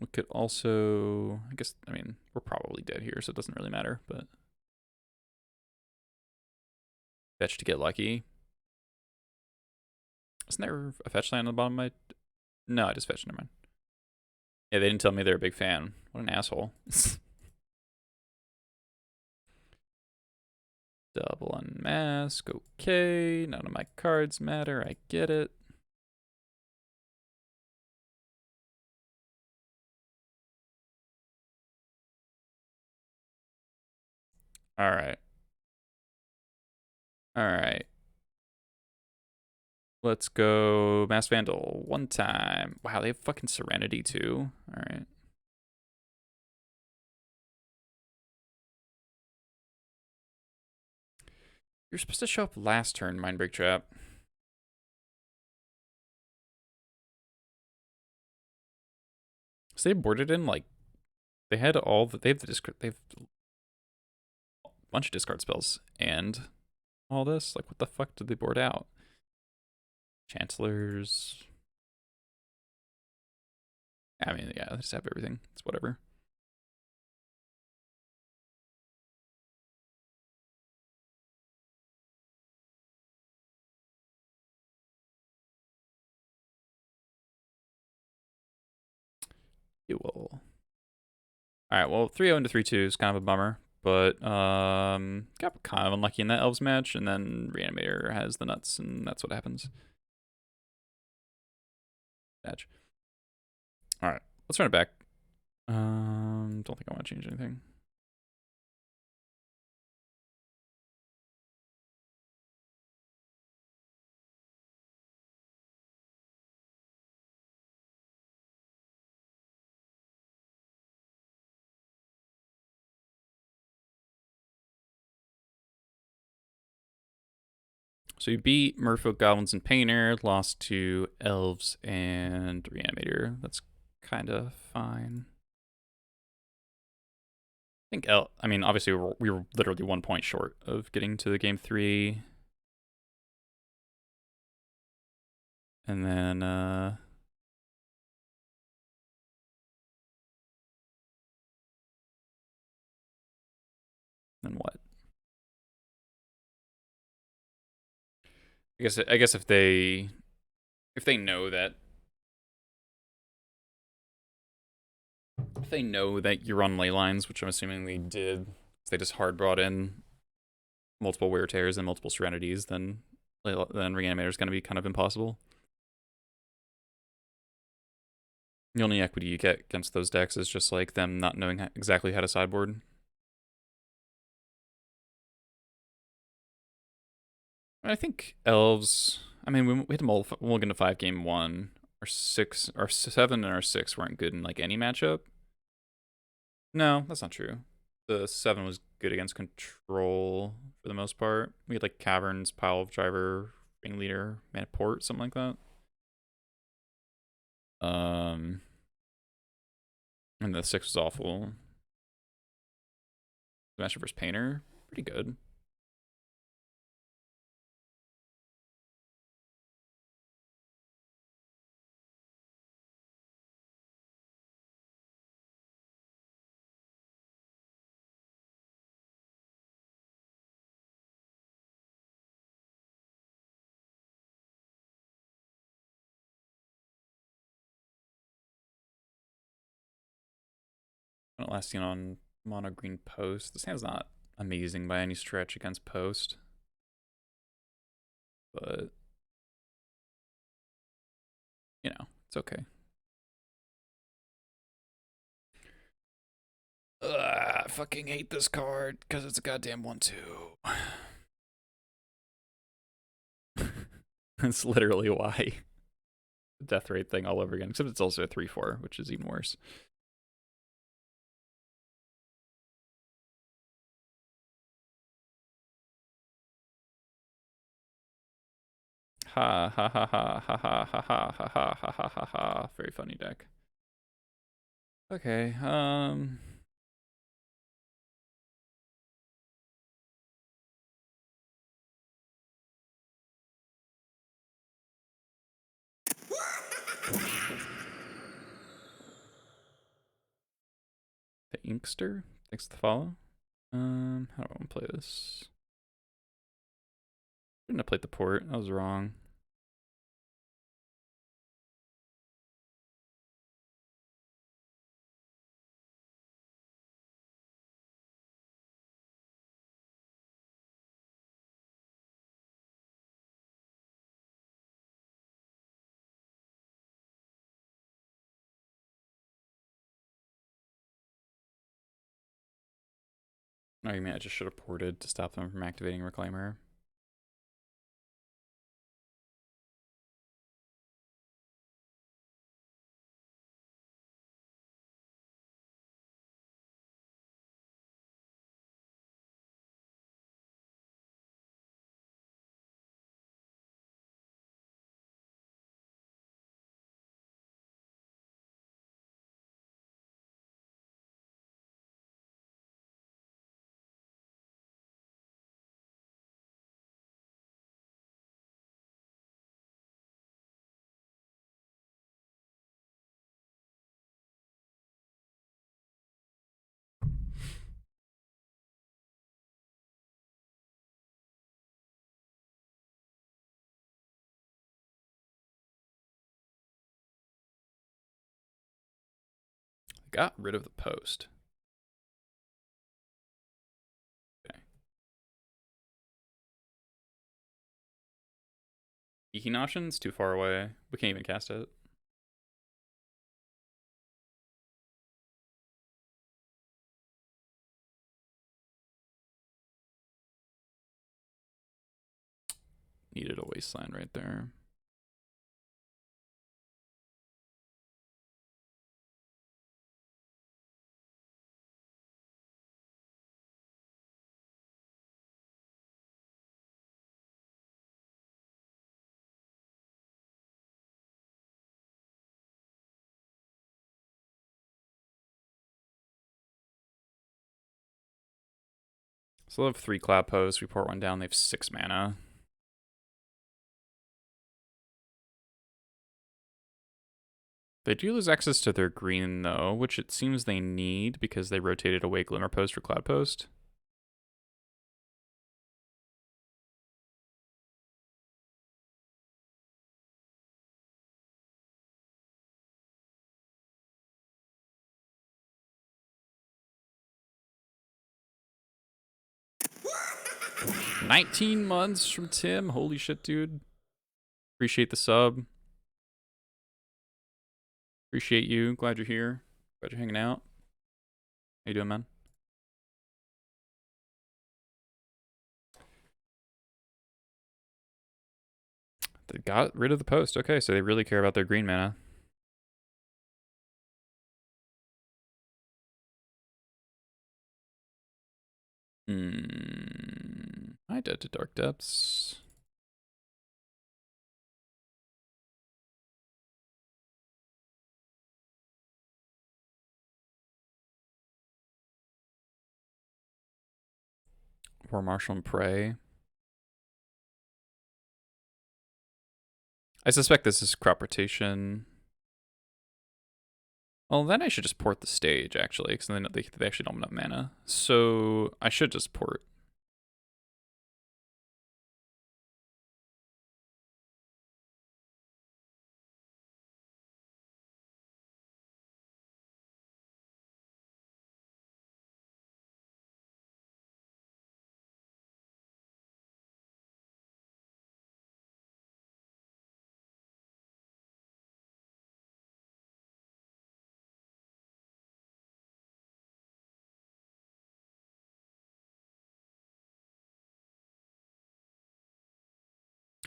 We could also, I guess, I mean, we're probably dead here, so it doesn't really matter, but fetch to get lucky. Isn't there a fetch land on the bottom of my... No, I just fetched, never mind. Yeah, they didn't tell me they're a big fan. What an asshole. Double unmask, okay. None of my cards matter, I get it. Alright. Alright. Let's go Mass Vandal one time. Wow, they have fucking Serenity too. Alright. You're supposed to show up last turn, Mindbreak Trap. So they boarded in like they had all the they have a bunch of discard spells and all this. Like what the fuck did they board out? Chancellors. I mean, yeah, they just have everything. It's whatever. You will. Alright, well, 3-0 into 3-2 is kind of a bummer. But got kind of unlucky in that Elves match, and then Reanimator has the nuts, and that's what happens. Match. Alright, let's run it back. Don't think I want to change anything. So you beat Merfolk, Goblins, and Painter, lost to Elves and Reanimator. That's kind of fine. I think I mean, obviously we were literally 1 point short of getting to the game 3. And then what? I guess if they know that you're on ley lines, which I'm assuming they did, if they just hard brought in multiple wear tears and multiple serenities, then Reanimator is going to be kind of impossible. The only equity you get against those decks is just like them not knowing exactly how to sideboard. I think Elves. I mean, we had a mulligan to 5 game 1. Our 7 and our 6 weren't good in like any matchup. No, that's not true. The 7 was good against control for the most part. We had like Caverns, Pile of Driver, Ringleader, Mana Port, something like that. And the 6 was awful. Master vs. Painter, pretty good. Last seen on mono green post. This hand's not amazing by any stretch against post, but you know, it's okay. I fucking hate this card because it's a goddamn 1/2. That's literally why. Death rate thing all over again, except it's also a 3/4, which is even worse. ha ha ha ha ha ha ha ha ha ha ha ha ha ha. Very funny deck. Okay, the Inkster? Thanks to the follow. How do I want to play this? Shouldn't have played the port. That was wrong. Oh, you mean I just should have ported to stop them from activating Reclaimer? Got rid of the post. Okay. Echinoption's too far away. We can't even cast it. Needed a wasteland right there. So they'll have 3 cloud posts. We port one down. They have 6 mana. They do lose access to their green, though, which it seems they need because they rotated away Glimmer Post for Cloud Post. "19 months from Tim. Holy shit, dude. Appreciate the sub. Appreciate you. Glad you're here. Glad you're hanging out. How you doing, man?" They got rid of the post. Okay, so they really care about their green mana. I dead to Dark Depths. War Marshal and Prey. I suspect this is crop rotation. Well, then I should just port the stage, actually, because then they actually don't have enough mana. So I should just port.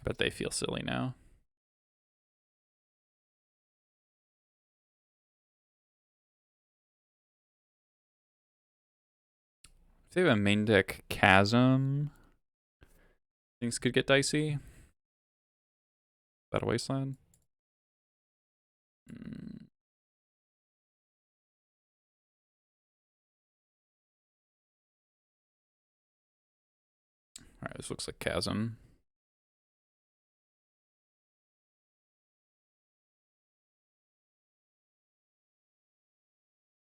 But they feel silly now. If they have a main deck Chasm, things could get dicey. Battle Wasteland. Mm. Alright, this looks like Chasm.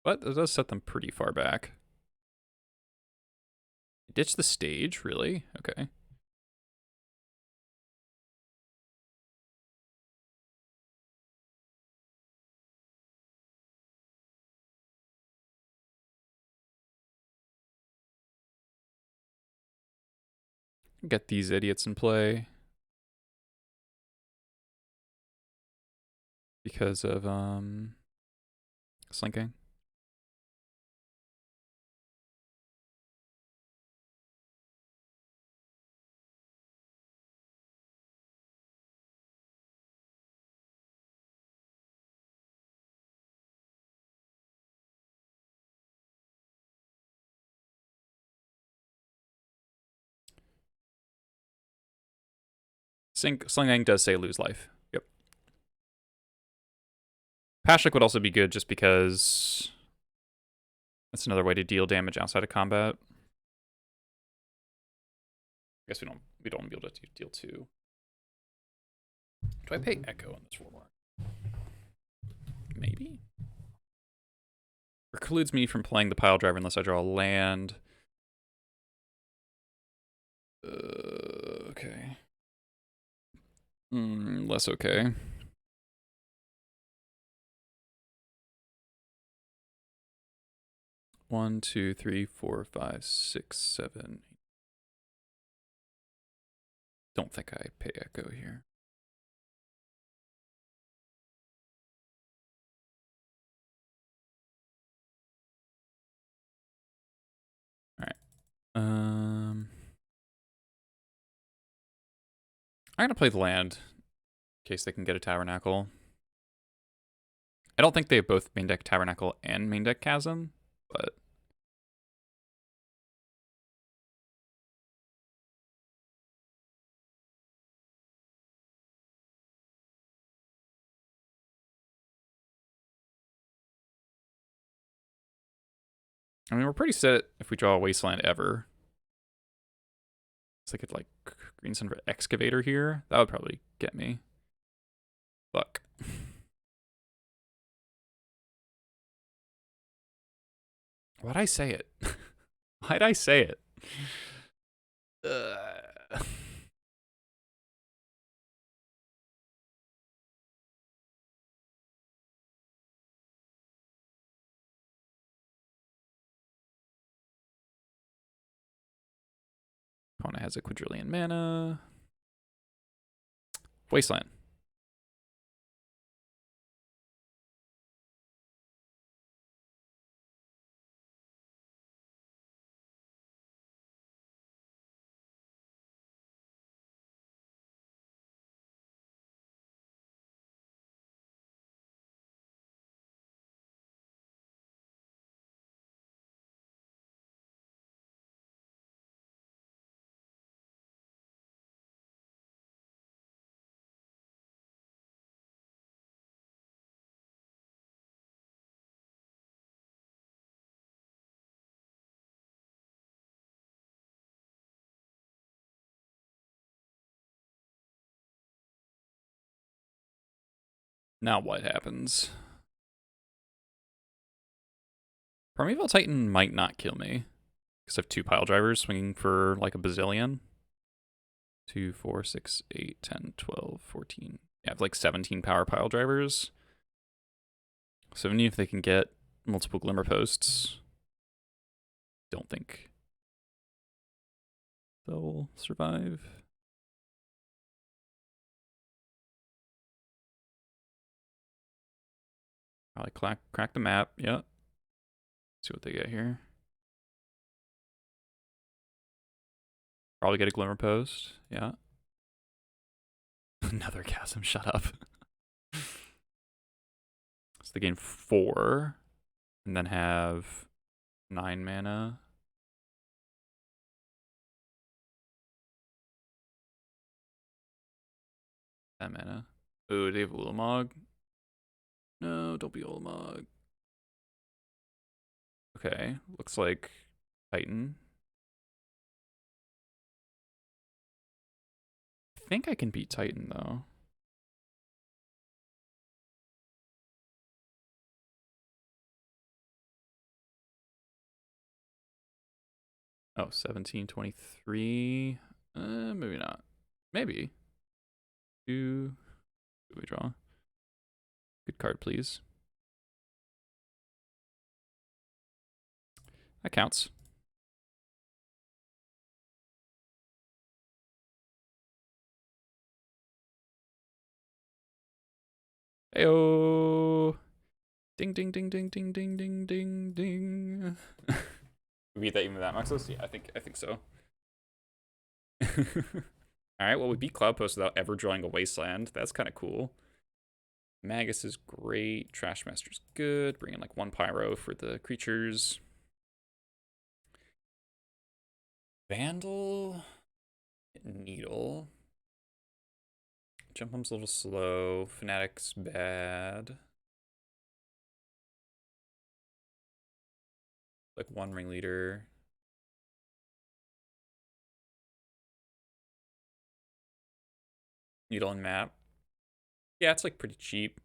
But it does set them pretty far back. Ditch the stage, really? Okay. Get these idiots in play. Because of slinking. Slinging does say lose life. Yep. Pashlik would also be good just because that's another way to deal damage outside of combat. I guess we don't want to be able to deal 2. Do I pay Echo on this war? Maybe? Precludes me from playing the pile driver unless I draw a land. Okay. Less okay. One, two, three, 4, 5, 6, 7. Don't think I pay Echo here. I'm gonna play the land in case they can get a Tabernacle. I don't think they have both main deck Tabernacle and main deck Chasm, but I mean we're pretty set if we draw a Wasteland ever. It's like it's like Green Sun for Excavator here. That would probably get me. Fuck. Why'd I say it? Why'd I say it? Opponent has a quadrillion mana. Wasteland. Now what happens? Primeval Titan might not kill me. Because I have 2 pile drivers swinging for like a bazillion. 2, 4, 6, 8, 10, 12, 14. Yeah, I have like 17 power pile drivers. So even if they can get multiple Glimmer Posts, don't think they'll survive. Probably crack the map. Yeah. See what they get here. Probably get a Glimmer Post. Yeah. Another Chasm. Shut up. So they gain 4. And then have 9 mana. That mana. Oh, they have Ulamog. No, don't be Ulamog. Okay, looks like Titan. I think I can beat Titan though. Oh, 1723. Maybe not. Maybe. Two. Who we draw? Good card, please. That counts. Heyo. Ding ding ding ding ding ding ding ding ding. We beat that even with that Maxos? Yeah, I think so. Alright, well we beat Cloudpost without ever drawing a Wasteland. That's kinda cool. Magus is great. Trashmaster's good. Bring in like one Pyro for the creatures. Vandal. Needle. Jump Pump's a little slow. Fanatic's bad. Like one Ringleader. Needle and map. Yeah, it's like pretty cheap.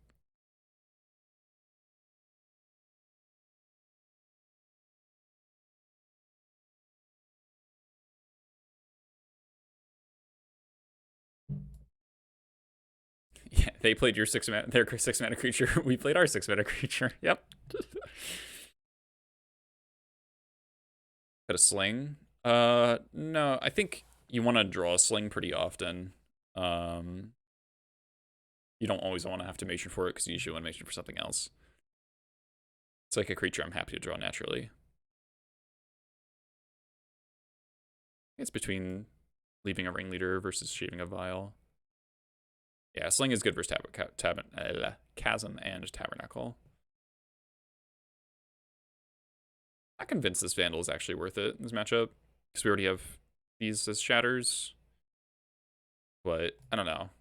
Yeah, they played your their 6-mana creature. We played our 6-mana creature. Yep. Got a sling. No, I think you want to draw a sling pretty often. You don't always want to have to mation for it because you usually want to mation for something else. It's like a creature I'm happy to draw naturally. It's between leaving a Ringleader versus shaving a Vial. Yeah, Sling is good versus Chasm and Tabernacle. I'm convinced this Vandal is actually worth it in this matchup because we already have these as Shatters. But I don't know.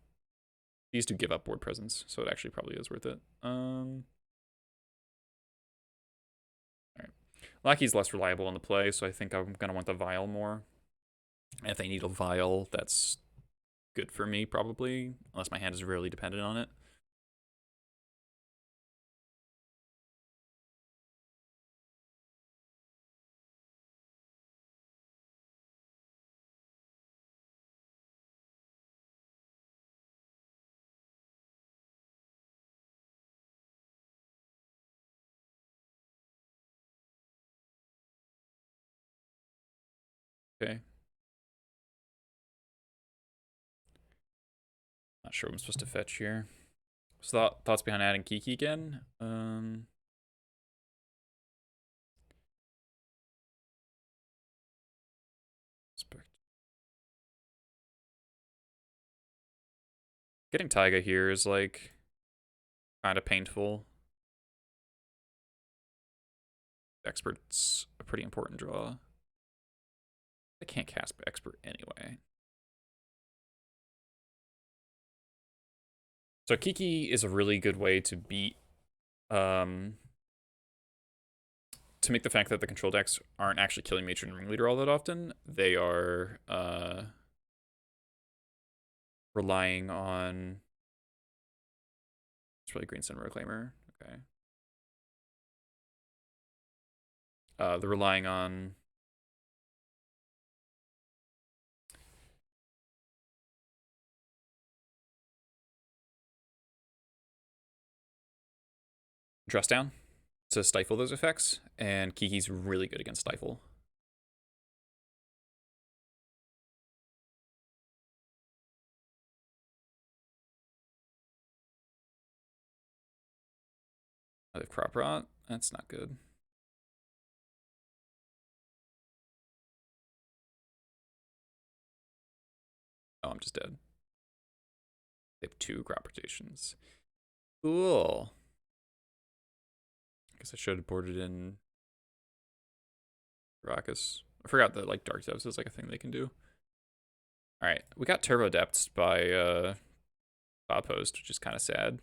These do give up board presence, so it actually probably is worth it. Alright. Lackey's less reliable in the play, so I think I'm gonna want the Vial more. And if they need a Vial, that's good for me, probably, unless my hand is really dependent on it. Okay. Not sure what I'm supposed to fetch here. So thoughts behind adding Kiki again? Getting Taiga here is like kind of painful. Expert's a pretty important draw. I can't cast Expert anyway. So Kiki is a really good way to beat, to make the fact that the control decks aren't actually killing Matron and Ringleader all that often. They are relying on. It's really Green Sun Reclaimer. Okay. They're relying on. Dress down to stifle those effects, and Kiki's really good against stifle. They have Crop Rot. That's not good. Oh, I'm just dead. They have 2 Crop Rotations. Cool. I guess I should have boarded in Raucous. I forgot that like Dark Depths is like a thing they can do. Alright, we got Turbo Depths by Cloud Post, which is kind of sad.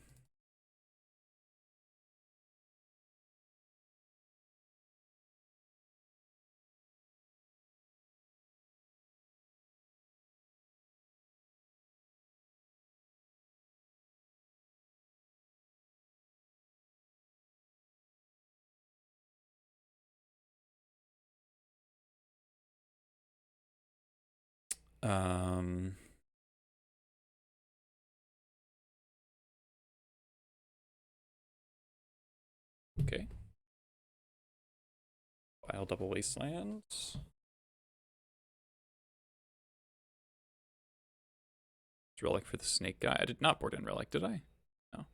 Um, okay. File double wastelands. Relic for the snake guy. I did not board in relic, did I? No.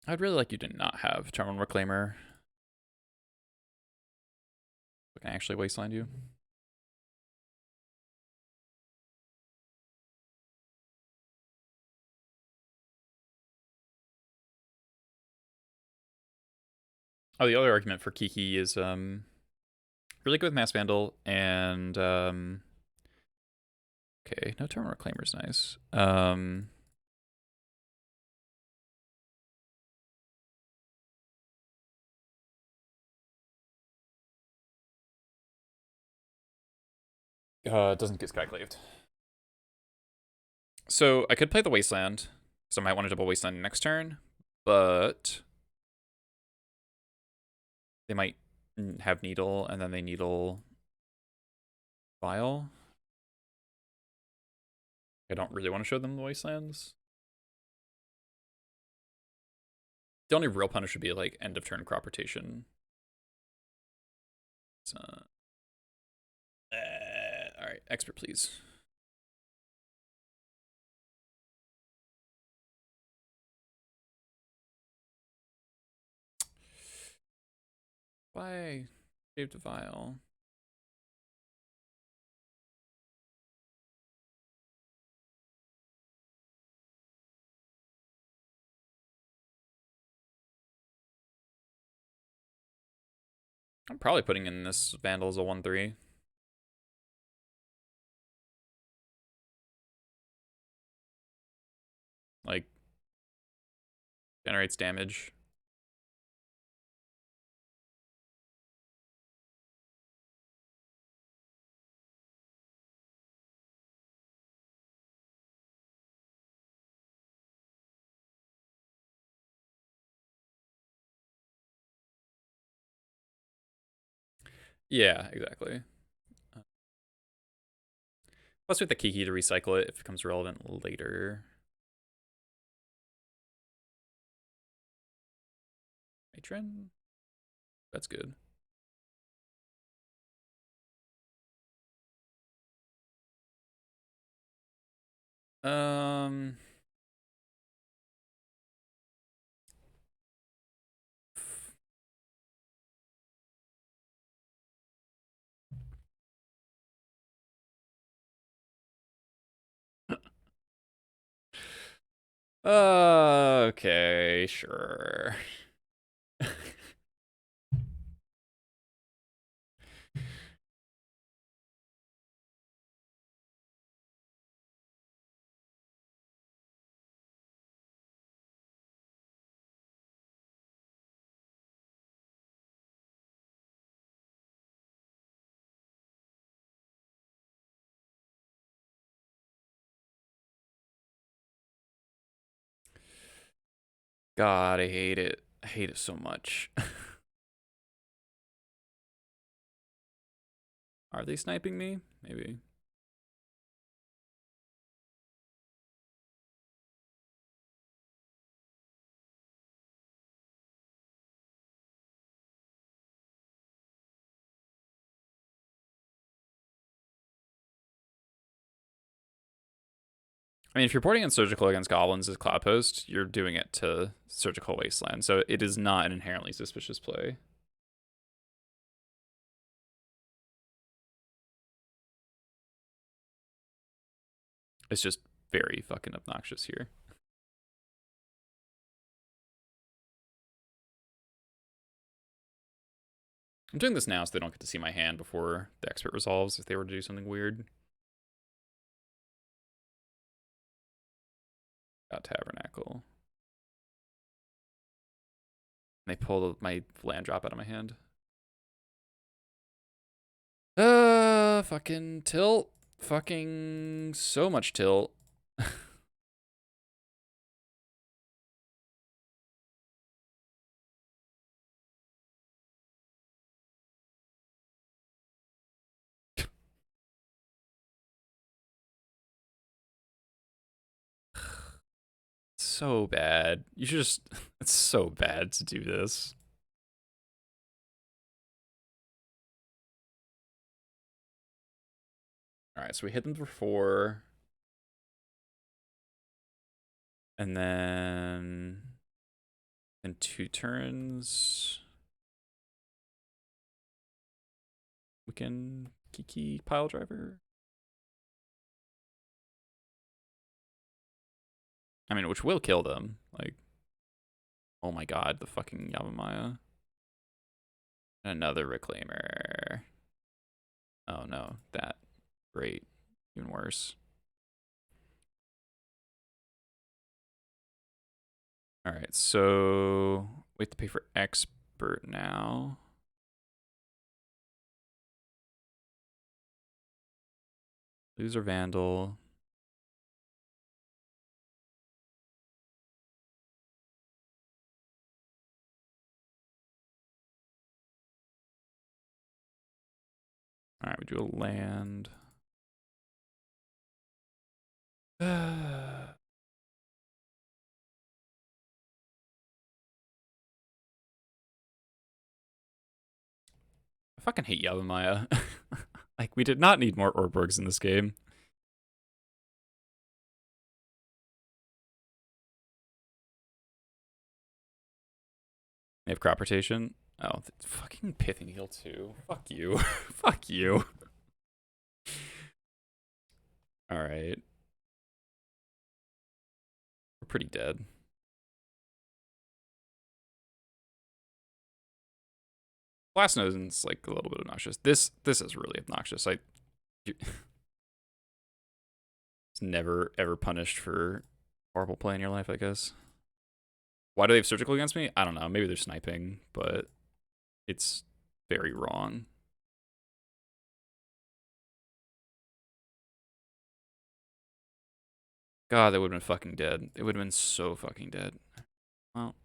I'd really like you to not have Terminal Reclaimer. I can actually wasteland you. Oh, the other argument for Kiki is really good with Mass Vandal and okay, no Terminal Reclaimer is nice. It doesn't get Skyclaved. So I could play the Wasteland, so I might want to double Wasteland next turn, but they might have Needle, and then they Needle Vial. I don't really want to show them the Wastelands. The only real punish would be like end of turn crop rotation. So, all right, expert, please. Bye. Save the vial. I'm probably putting in this Vandal as a 1/3. Like, generates damage. Yeah, exactly. Plus, with the Kiki to recycle it if it becomes relevant later. Matron? That's good. Um. Okay, sure. God, I hate it. I hate it so much. Are they sniping me? Maybe. I mean, if you're porting in surgical against goblins as Cloud Post, you're doing it to surgical wasteland, so it is not an inherently suspicious play. It's just very fucking obnoxious here. I'm doing this now so they don't get to see my hand before the expert resolves if they were to do something weird. Got Tabernacle. They pull my land drop out of my hand. Fucking tilt. Fucking so much tilt. So bad. You should just... It's so bad to do this. Alright, so we hit them for 4. And then... In 2 turns... We can Kiki Pile Driver. I mean, which will kill them. Like... Oh my god, the fucking Yavimaya. Another Reclaimer. Oh no, that. Great. Even worse. Alright, so we have to pay for expert now. Lose our Vandal. Alright, we do a land. I fucking hate Yavimaya. Like, we did not need more Orborgs in this game. They have crop rotation. Oh, fucking Pithing Heal too. Fuck you. Fuck you. Alright. We're pretty dead. Blast Nose's like a little bit obnoxious. This is really obnoxious. It's never ever punished for horrible play in your life, I guess. Why do they have surgical against me? I don't know. Maybe they're sniping, but it's very wrong. God, they would have been fucking dead. They would have been so fucking dead. Well.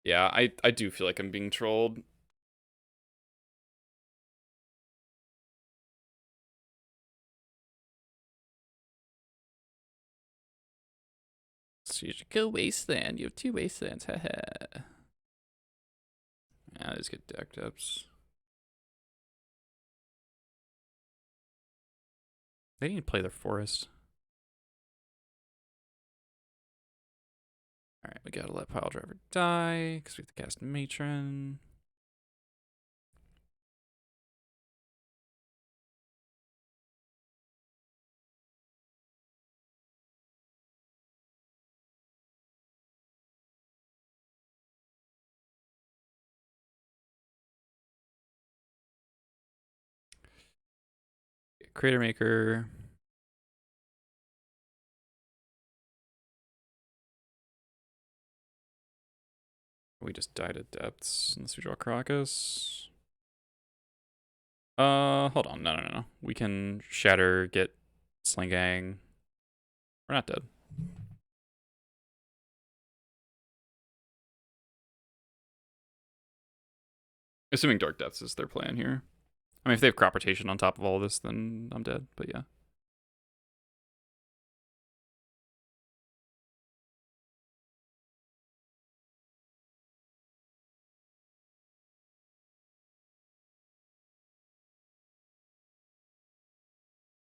Yeah, I do feel like I'm being trolled. Surgical Wasteland. You have 2 Wastelands. Haha. Yeah, I just get decked ups. They need to play their forest. Alright, we gotta let Pile Driver die, because we have to cast Matron. Crater Maker. We just died at depths unless we draw Crocus. Hold on. No. We can Shatter, get Slingang. We're not dead. Assuming Dark Depths is their plan here. I mean, if they have crop rotation on top of all this, then I'm dead, but yeah.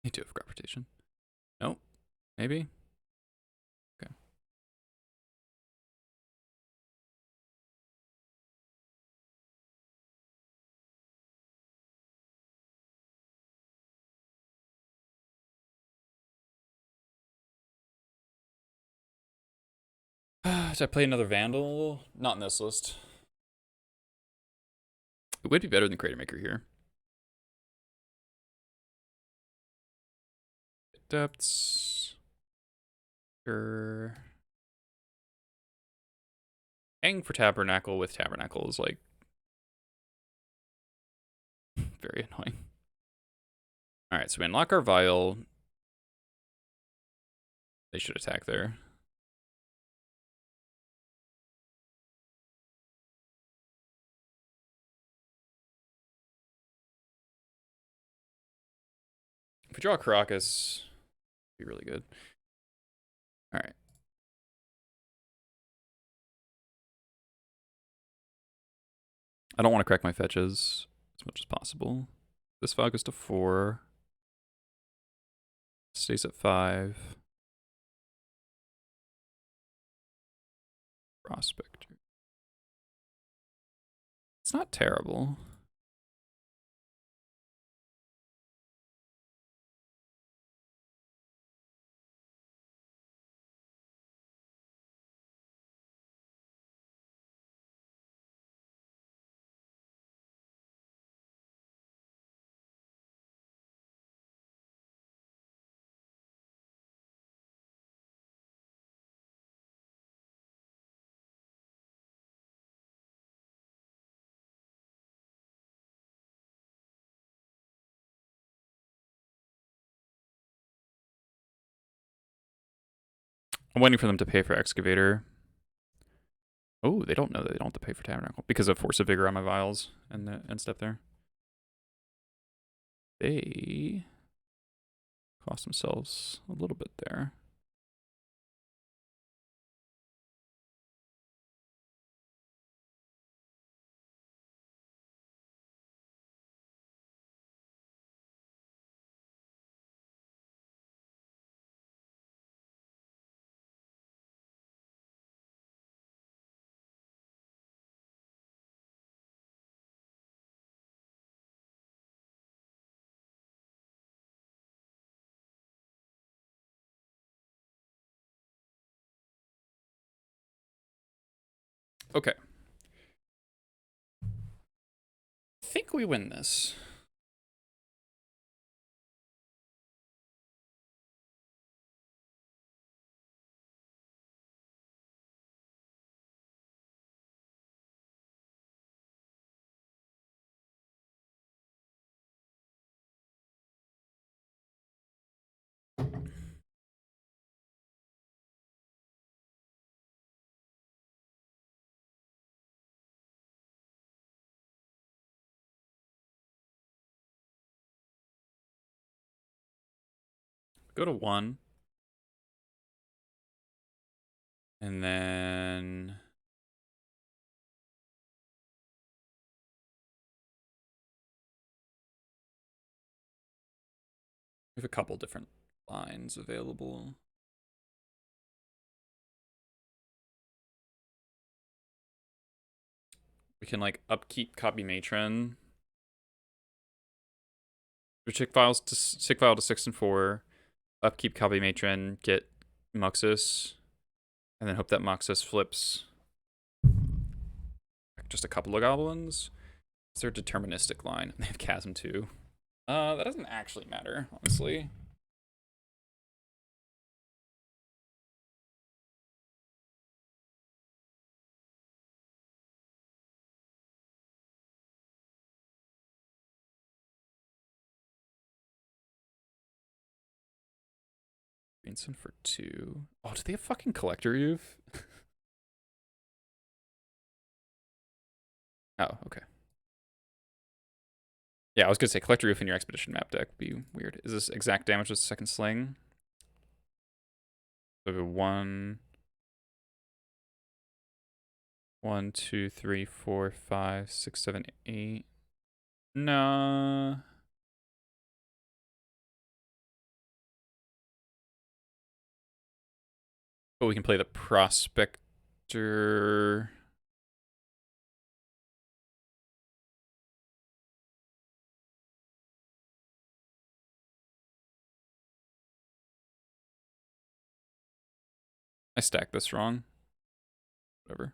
They do have crop rotation. Nope. Maybe? Okay. Should I play another Vandal? Not in this list. It would be better than Crater Maker here. Depths. Sure. Hang for Tabernacle with Tabernacle is like very annoying. Alright, so we unlock our Vial. They should attack there. If we draw a Caracas, it'd be really good. Alright. I don't want to crack my fetches as much as possible. This file goes to 4. Stays at 5. Prospector. It's not terrible. I'm waiting for them to pay for Excavator. Oh, they don't know that they don't have to pay for Tabernacle because of Force of Vigor on my Vials and the end step there. They cost themselves a little bit there. Okay. I think we win this. Go to 1. And then we have a couple different lines available. We can like upkeep Copy Matron. We sick file to 6 and 4. Upkeep Copy Matron, get Muxus, and then hope that Muxus flips just a couple of goblins. It's their deterministic line. They have Chasm too. That doesn't actually matter, honestly. Greenson for 2. Oh, do they have fucking Collector Youth? Oh, okay. Yeah, I was gonna say Collector Roof in your Expedition map deck would be weird. Is this exact damage with second sling? So 1, 1, 2, 3, 4, 5, 6, 7, 8. No. But we can play the Prospector. I stacked this wrong. whatever.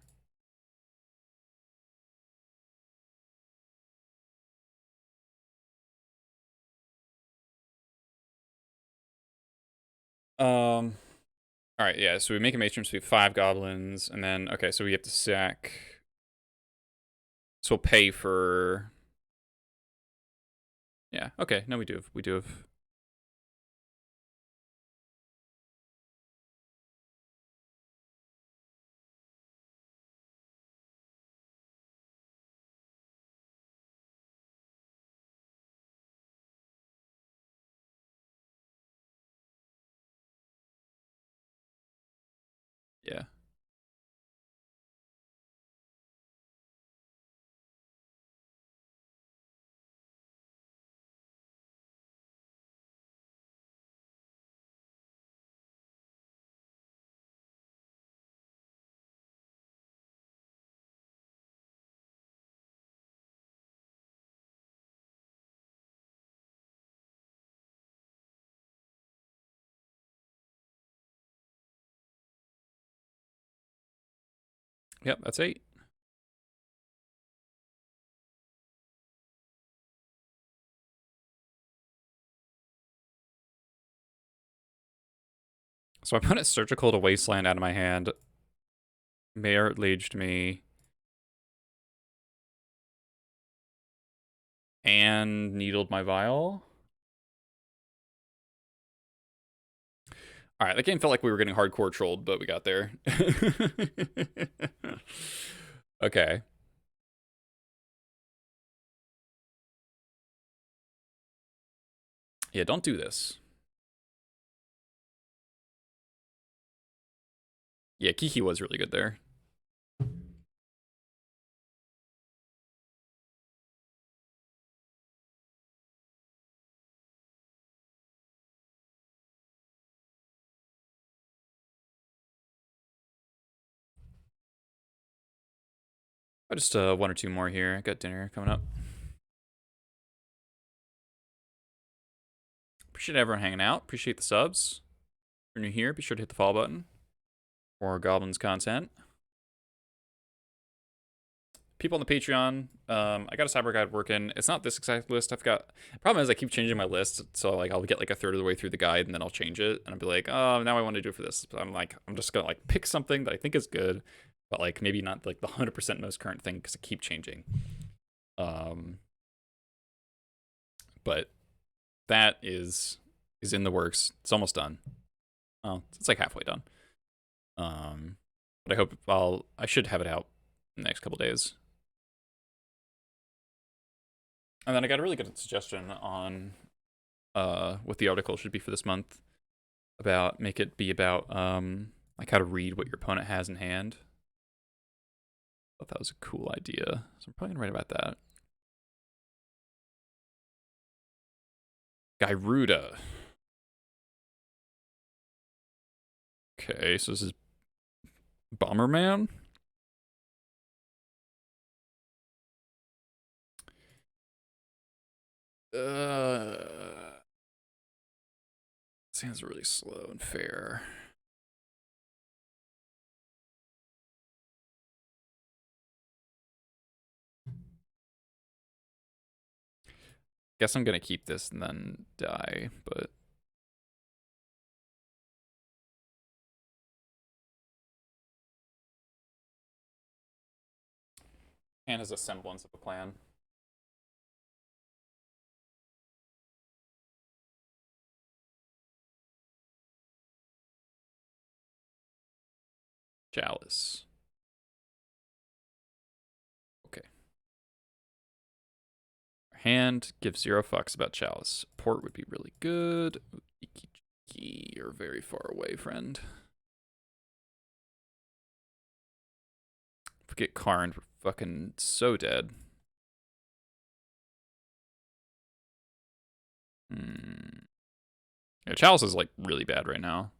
All right, yeah. So we make a matron, so we have 5 goblins, and then okay, so we have to sack. So we'll pay for. Yeah. Okay. No, we do. We do have. Yeah. Yep. That's 8. So I put a surgical to wasteland out of my hand. Mayor leaged me. And needled my vial. All right, that game felt like we were getting hardcore trolled, but we got there. Okay. Yeah, don't do this. Yeah, Kiki was really good there. Just 1 or 2 more here. I got dinner coming up. Appreciate everyone hanging out. Appreciate the subs. If you're new here, be sure to hit the follow button for Goblins content. People on the Patreon, I got a cyber guide working. It's not this exact list. I've got. The problem is I keep changing my list, so like I'll get like a third of the way through the guide and then I'll change it, and I'll be like, oh, now I want to do it for this. But I'm just gonna like pick something that I think is good, but like maybe not like the 100% most current thing because I keep changing. But that is in the works. It's almost done. Oh, it's like halfway done. But I hope I should have it out in the next couple days. And then I got a really good suggestion on what the article should be for this month about make it be about like how to read what your opponent has in hand. I thought that was a cool idea, so I'm probably gonna write about that. Gyruda. Okay, so this is Bomberman. Sounds really slow and fair. Guess I'm gonna keep this and then die, but and has a semblance of a plan. Chalice. Okay. Hand gives 0 fucks about Chalice. Port would be really good. You're very far away, friend. If we get Karn, we're fucking so dead. Yeah, Chalice is like really bad right now.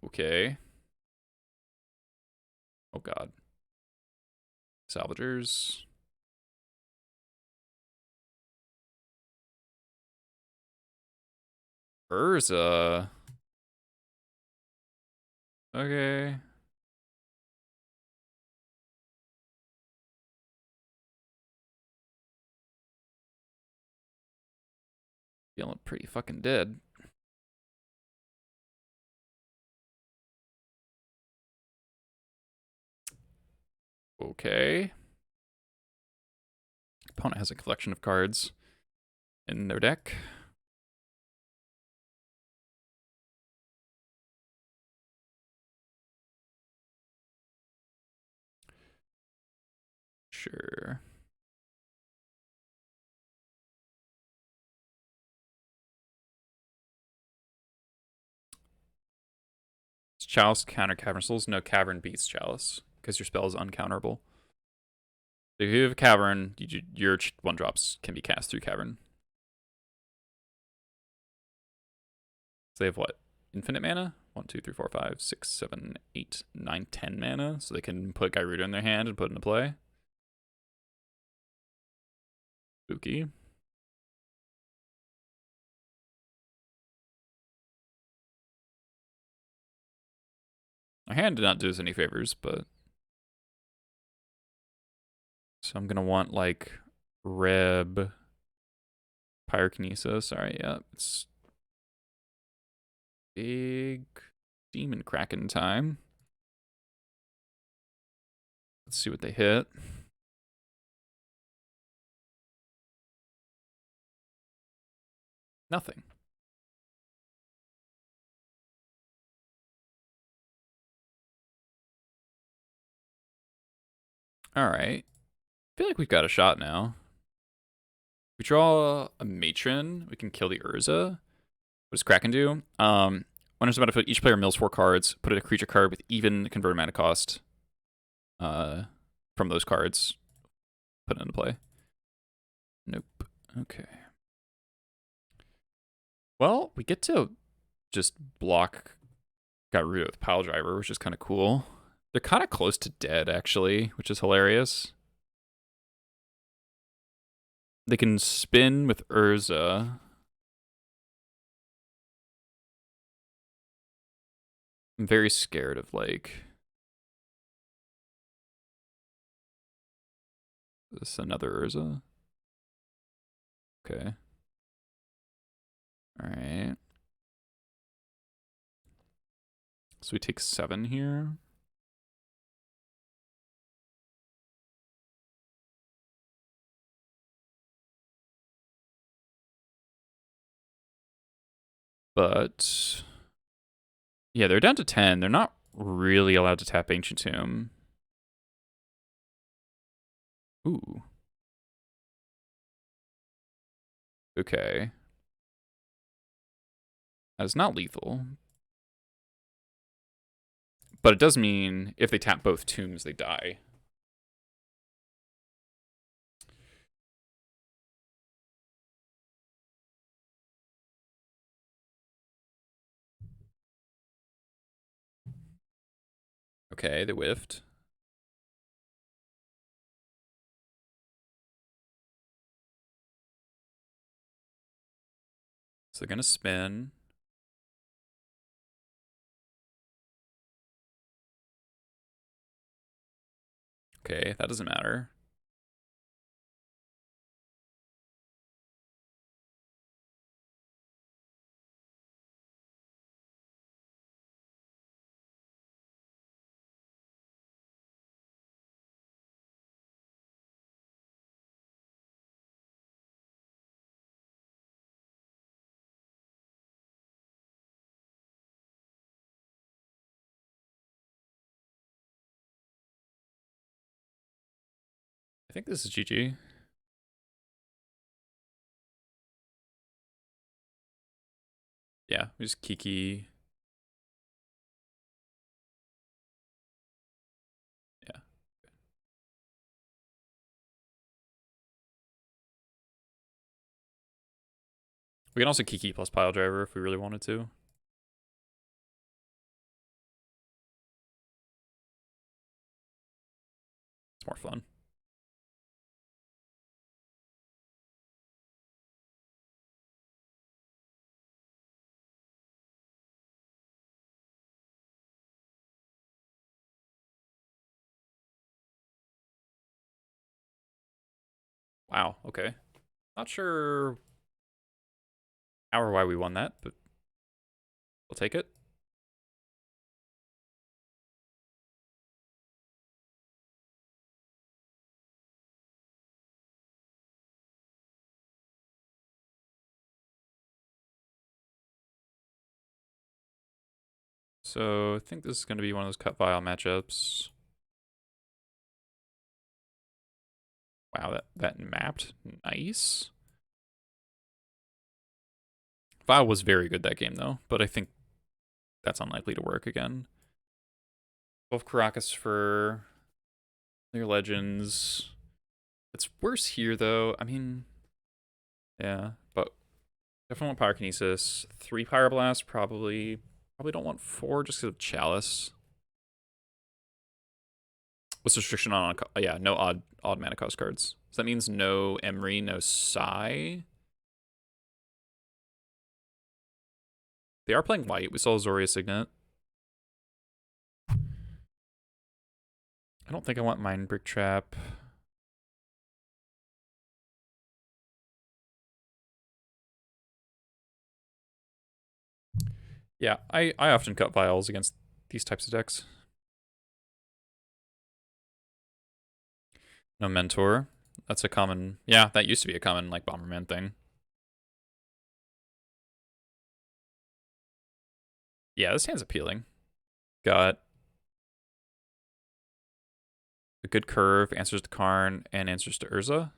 Okay. Oh god. Salvagers. Urza. Okay. Feeling pretty fucking dead. Okay. Opponent has a collection of cards in their deck. Sure. Is Chalice counter Cavern Souls? No, Cavern beats Chalice because your spell is uncounterable. So if you have a Cavern, your 1-drops can be cast through Cavern. So they have what? Infinite mana? 1, 2, 3, 4, 5, 6, 7, 8, 9, 10 mana. So they can put Gyruda in their hand and put it into play. Spooky. Our hand did not do us any favors, but... So I'm going to want, like, Reb... Pyrokinesis. Alright, yeah. It's... big... Demon Kraken time. Let's see what they hit. Nothing. Alright. I feel like we've got a shot now. We draw a Matron, we can kill the Urza. What does Kraken do? When it's about to put each player mills 4 cards, put a creature card with even converted mana cost from those cards. Put it into play. Nope. Okay. Well, we get to just block Gyruda with PILEDRIVER, which is kind of cool. They're kind of close to dead, actually, which is hilarious. They can spin with Urza. I'm very scared of, like... Is this another Urza? Okay. Alright. So we take 7 here. But... yeah, they're down to 10. They're not really allowed to tap Ancient Tomb. Ooh. Okay. That is not lethal. But it does mean if they tap both tombs, they die. Okay, they whiffed. So they're going to spin. Okay, that doesn't matter. I think this is GG. Yeah, we just Kiki. Yeah. We can also Kiki plus PILEDRIVER if we really wanted to. It's more fun. Wow, okay. Not sure Or why we won that, but we'll take it. So I think this is going to be one of those cut vial matchups. Wow, that mapped. Nice. Vial was very good that game, though, but I think that's unlikely to work again. 12 Caracas for their legends. It's worse here, though. I mean, yeah, but definitely want Pyrokinesis. 3 Pyroblast, probably don't want 4 just because of Chalice. What's the restriction on? Yeah, no odd mana cost cards. So that means no Emery, no Sai. They are playing white. We saw Zoria Signet. I don't think I want Mind Brick Trap. Yeah, I often cut vials against these types of decks. No Mentor. That's a common... Yeah, that used to be a common, like, Bomberman thing. Yeah, this hand's appealing. Got a good curve, answers to Karn, and answers to Urza.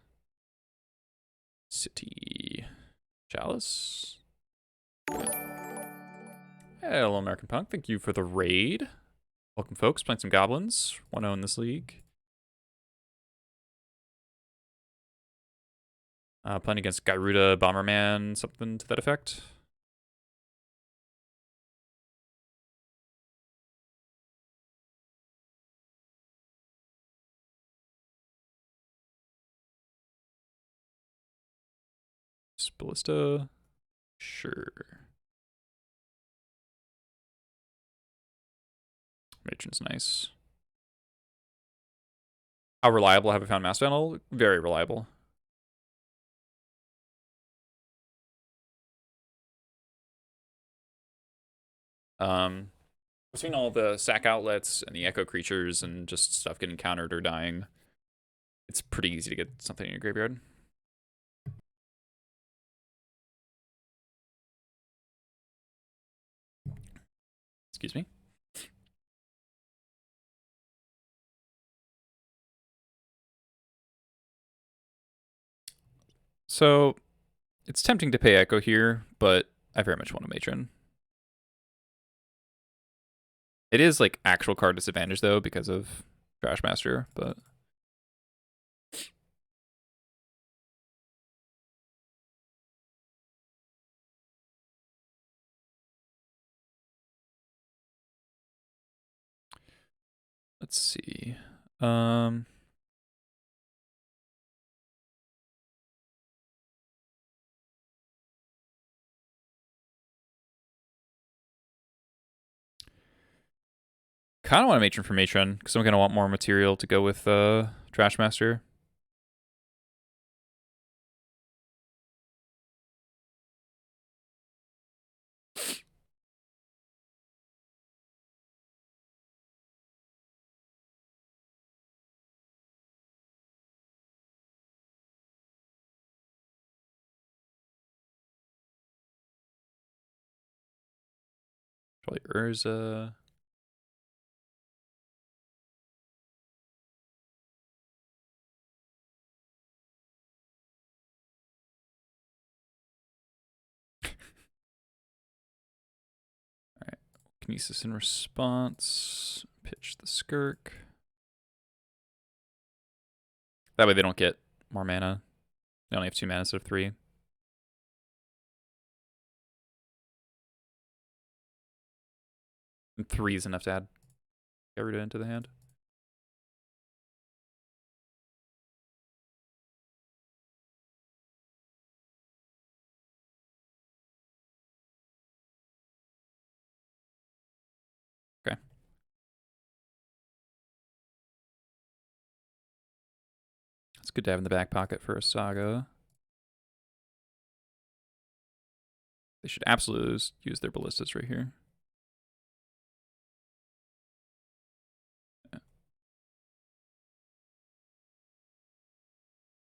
City. Chalice. Hello, American Punk. Thank you for the raid. Welcome, folks. Playing some Goblins. 1-0 in this league. Playing against Gyruda Bomberman, something to that effect. Ballista. Sure. Matron's nice. How reliable have I found Mass Vandal? Very reliable. Between all the sack outlets and the echo creatures and just stuff getting countered or dying, it's pretty easy to get something in your graveyard. Excuse me. So, it's tempting to pay Echo here, but I very much want a Matron. It is, like, actual card disadvantage, though, because of Trashmaster, but... Let's see. Kind of want a Matron for Matron, because I'm going to want more material to go with Trashmaster. Probably Urza. Alright. Kinesis in response. Pitch the Skirk. That way they don't get more mana. They only have 2 mana instead of 3. And 3 is enough to add Gyruda into the hand. Okay. It's good to have in the back pocket for a Saga. They should absolutely use their ballistas right here. Yeah.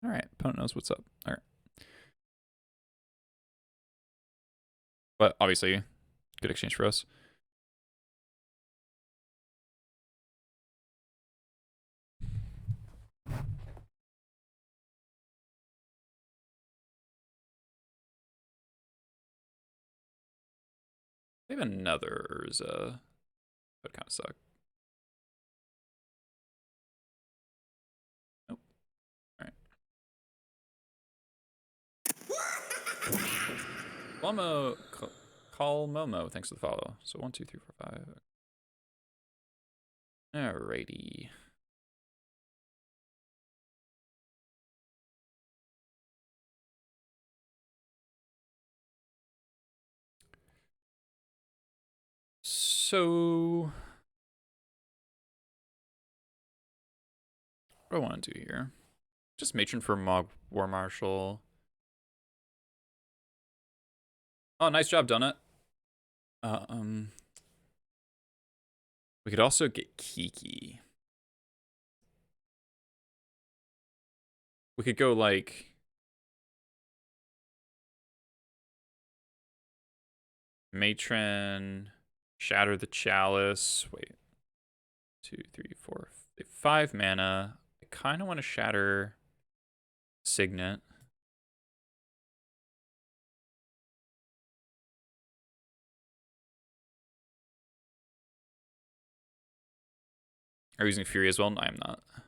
All right, opponent knows what's up. All right. But obviously, good exchange for us. They have another Urza. That kind of suck. Nope. All right. Momo, call Momo. Thanks for the follow. So 1, 2, 3, 4, 5. Alrighty. So what do I want to do here? Just matron for Mog War Marshal. Oh, nice job, done it. We could also get Kiki. We could go like matron, shatter the chalice. Wait, 2, 3, 4, 5 mana. I kind of want to shatter Signet. Are you using Fury as well? No, I'm not. I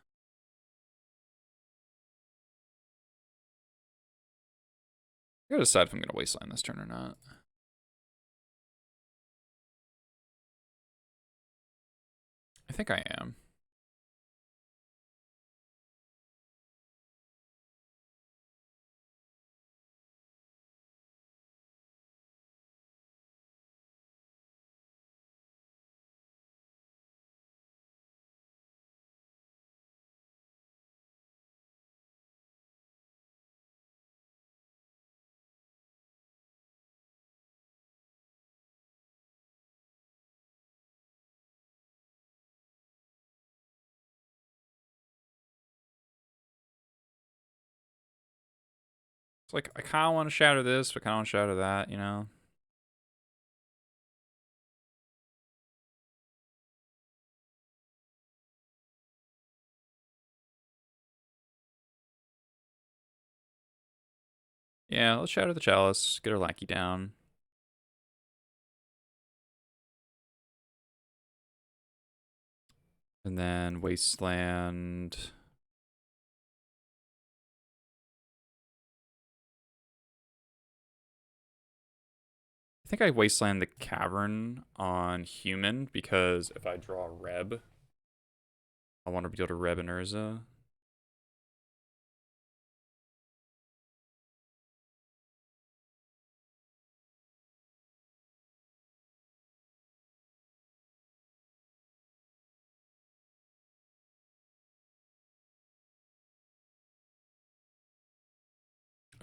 gotta decide if I'm gonna wasteland this turn or not. I think I am. It's like, I kind of want to shatter this, but kind of want to shatter that, you know? Yeah, let's shatter the chalice, get our lackey down. And then wasteland. I think I wasteland the cavern on human because if I draw Reb, I want to be able to Reb and Urza.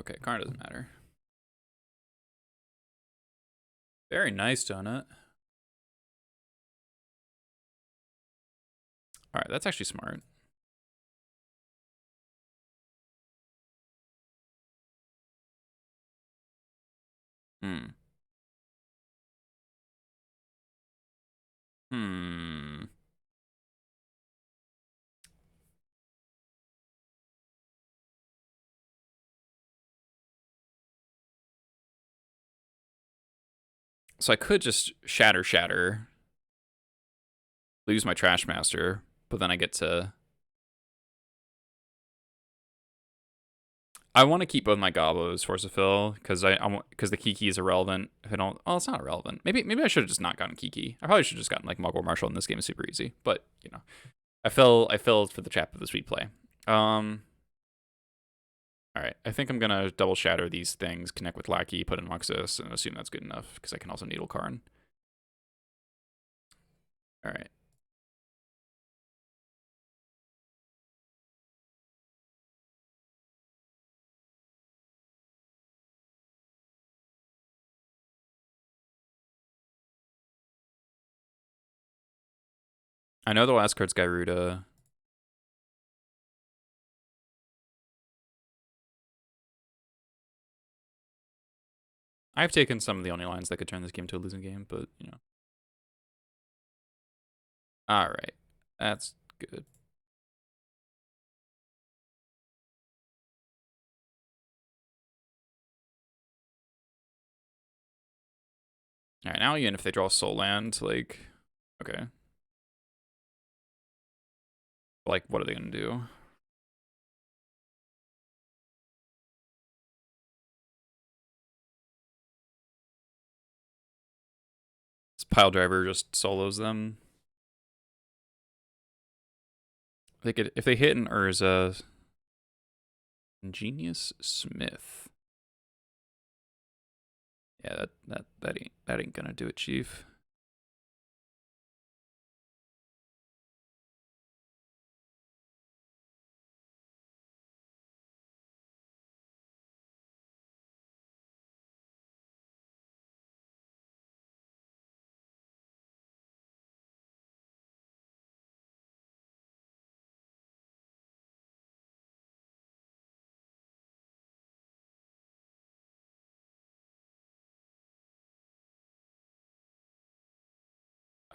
Okay, Karn doesn't matter. Very nice, Donut. Alright, that's actually smart. Hmm. Hmm. So I could just shatter, lose my Trash Master, but then I get to... I want to keep both my Gobos Force of Fill because because the Kiki is irrelevant. If I don't, oh, it's not irrelevant. Maybe I should have just not gotten Kiki. I probably should have just gotten like Mugwort Marshal, and this game is super easy. But you know, I fell for the trap of the sweet play. All right, I think I'm gonna double shatter these things, connect with Lackey, put in Muxus, and assume that's good enough because I can also Needle Karn. All right. I know the last card's Gyruda. I've taken some of the only lines that could turn this game to a losing game, but, you know. Alright. That's good. Alright, now even if they draw Soul Land, like, okay. Like, what are they gonna do? This pile driver just solos them. They could, if they hit an Urza, Ingenious Smith. Yeah, that ain't gonna do it, Chief.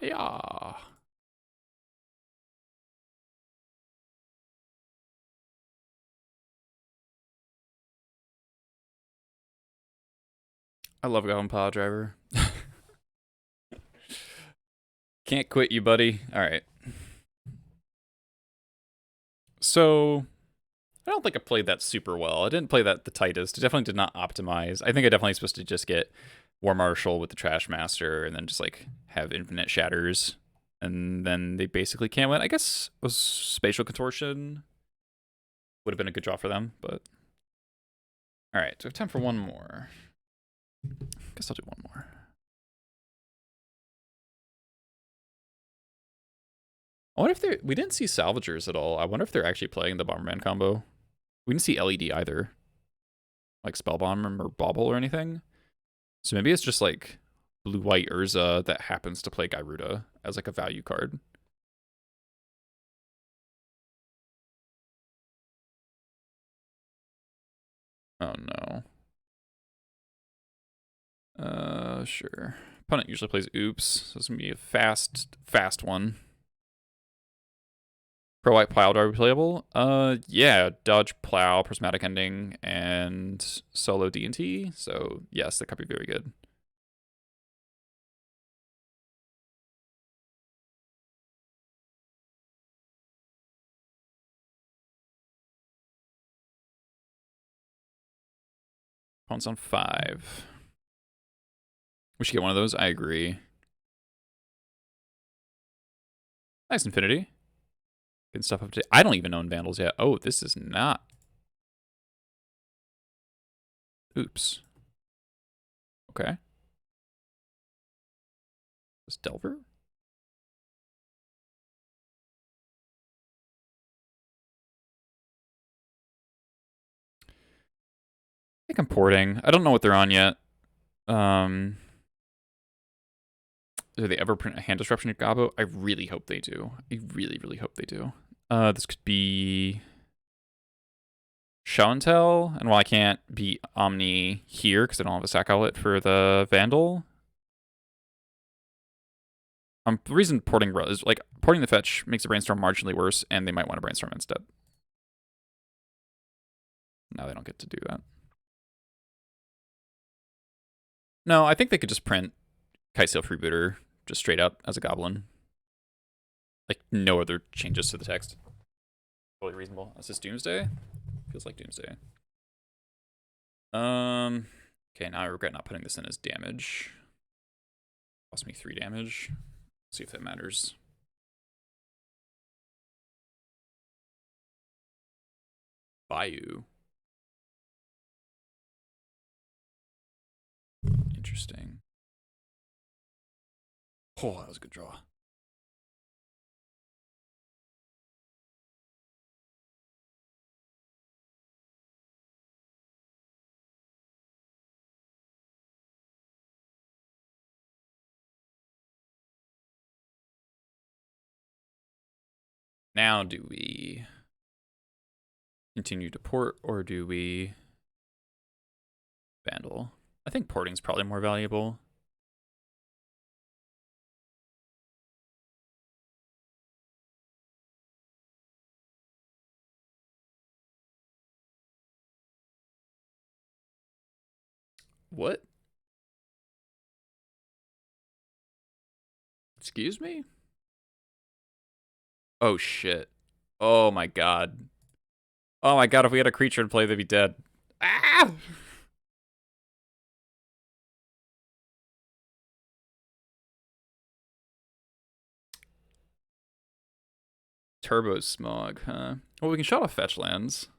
Yeah. I love Goblin Pile Driver. Can't quit you, buddy. Alright. So, I don't think I played that super well. I didn't play that the tightest. I definitely did not optimize. I think I definitely supposed to just get War Marshal with the Trash Master and then just like have infinite shatters. And then they basically can't win. I guess it was Spatial Contortion would have been a good draw for them, but alright, so we have time for one more. I guess I'll do one more. I wonder if they're... We didn't see Salvagers at all. I wonder if they're actually playing the Bomberman combo. We didn't see LED either. Like Spellbomb or Bauble or anything. So maybe it's just like blue-white Urza that happens to play Gyruda as like a value card. Oh no. Sure. Opponent usually plays Oops, so it's gonna be a fast one. Pro White Plow are playable? Yeah, Dodge Plow, Prismatic Ending, and Solo D&T. So yes, that could be very good. Opponent's on 5. We should get one of those. I agree. Nice Infinity. Good stuff up to... I don't even own Vandals yet. Oh, this is not... Oops. Okay. This Delver? I think I'm porting. I don't know what they're on yet. Do they ever print a hand disruption at Gabo? I really hope they do. I really, really hope they do. This could be Show and Tell, and while I can't beat Omni here because I don't have a sack outlet for the Vandal, the reason porting is like porting the fetch makes the brainstorm marginally worse, and they might want to brainstorm instead. Now they don't get to do that. No, I think they could just print Kitesail Freebooter just straight up as a goblin. Like no other changes to the text. Totally reasonable. Is this Doomsday? Feels like Doomsday. Okay, now I regret not putting this in as damage. Cost me 3 damage. See if that matters. Bayou. Interesting. Oh, that was a good draw. Now do we continue to port or do we vandal? I think porting's probably more valuable. What? Excuse me? Oh shit. Oh my god. Oh my god, if we had a creature in play, they'd be dead. Ah! Turbo Smog, huh? Well, we can shut off fetch lands.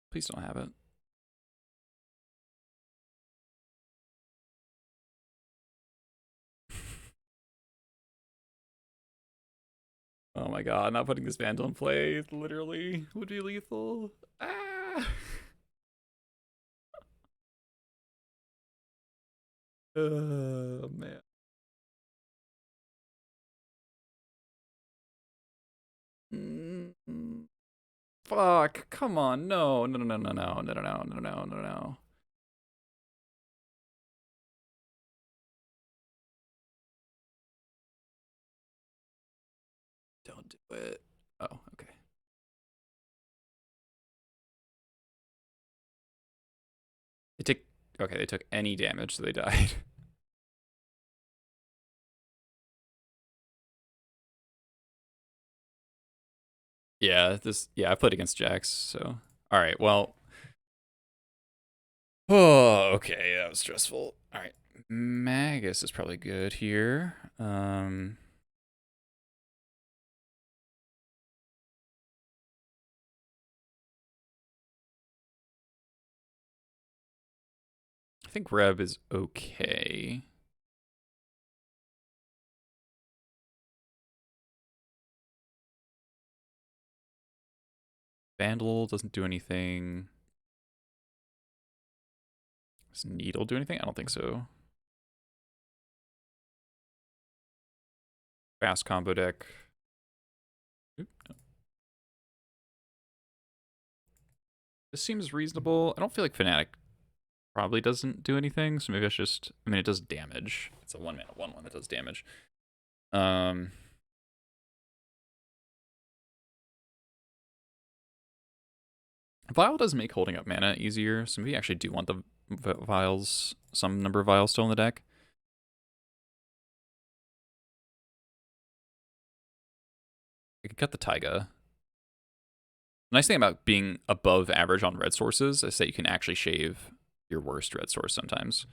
Please don't have it. Oh my god, not putting this Vandal in play literally would be lethal. Ah! Oh man. Fuck, come on, no, no, no, no, no, no, no, no, no, no, no, no. Don't do it. Oh, okay. They took, okay, they took any damage, so they died. Yeah, I played against Jax, so. All right, well. Oh, okay, that was stressful. All right, Magus is probably good here. I think Reb is okay. Vandal doesn't do anything. Does Needle do anything? I don't think so. Fast combo deck. Oop, no. This seems reasonable. I don't feel like Fnatic probably doesn't do anything, so maybe I should just. I mean, it does damage. It's a 1-mana 1/1 that does damage. Vial does make holding up mana easier, so maybe I actually do want the vials, some number of vials still in the deck. I could cut the Taiga. The nice thing about being above average on red sources is that you can actually shave your worst red source sometimes.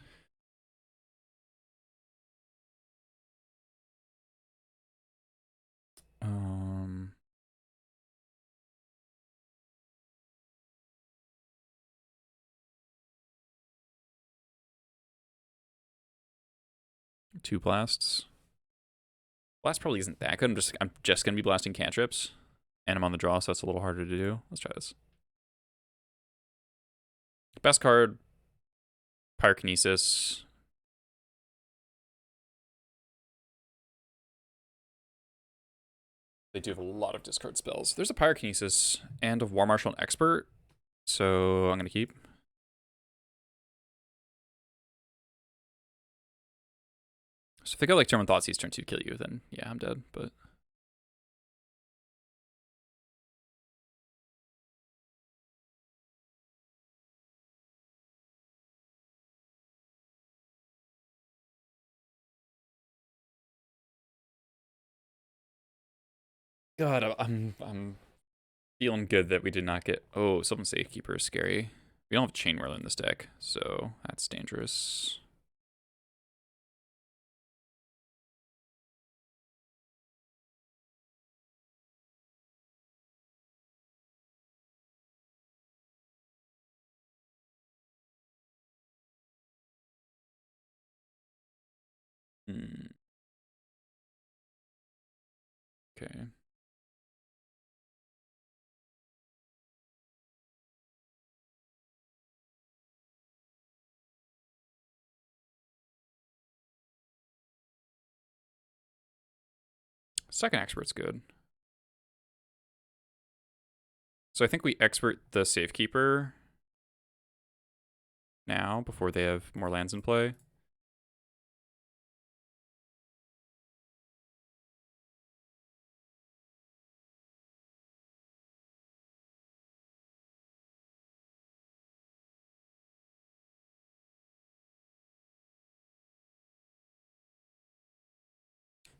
Two blasts. Blast probably isn't that good. I'm just gonna be blasting cantrips, and I'm on the draw, so that's a little harder to do. Let's try this. Best card, Pyrokinesis. They do have a lot of discard spells. There's a Pyrokinesis and a War Marshal and Expert, so I'm gonna keep. So if they go like Turn Thoughtseize turn 2 kill you, then yeah, I'm dead, but. God, I'm feeling good that we did not get. Oh, Sylvan Safekeeper is scary. We don't have Chain Whirler in this deck, so that's dangerous. Okay. Second expert's good. So I think we expert the Safekeeper now before they have more lands in play.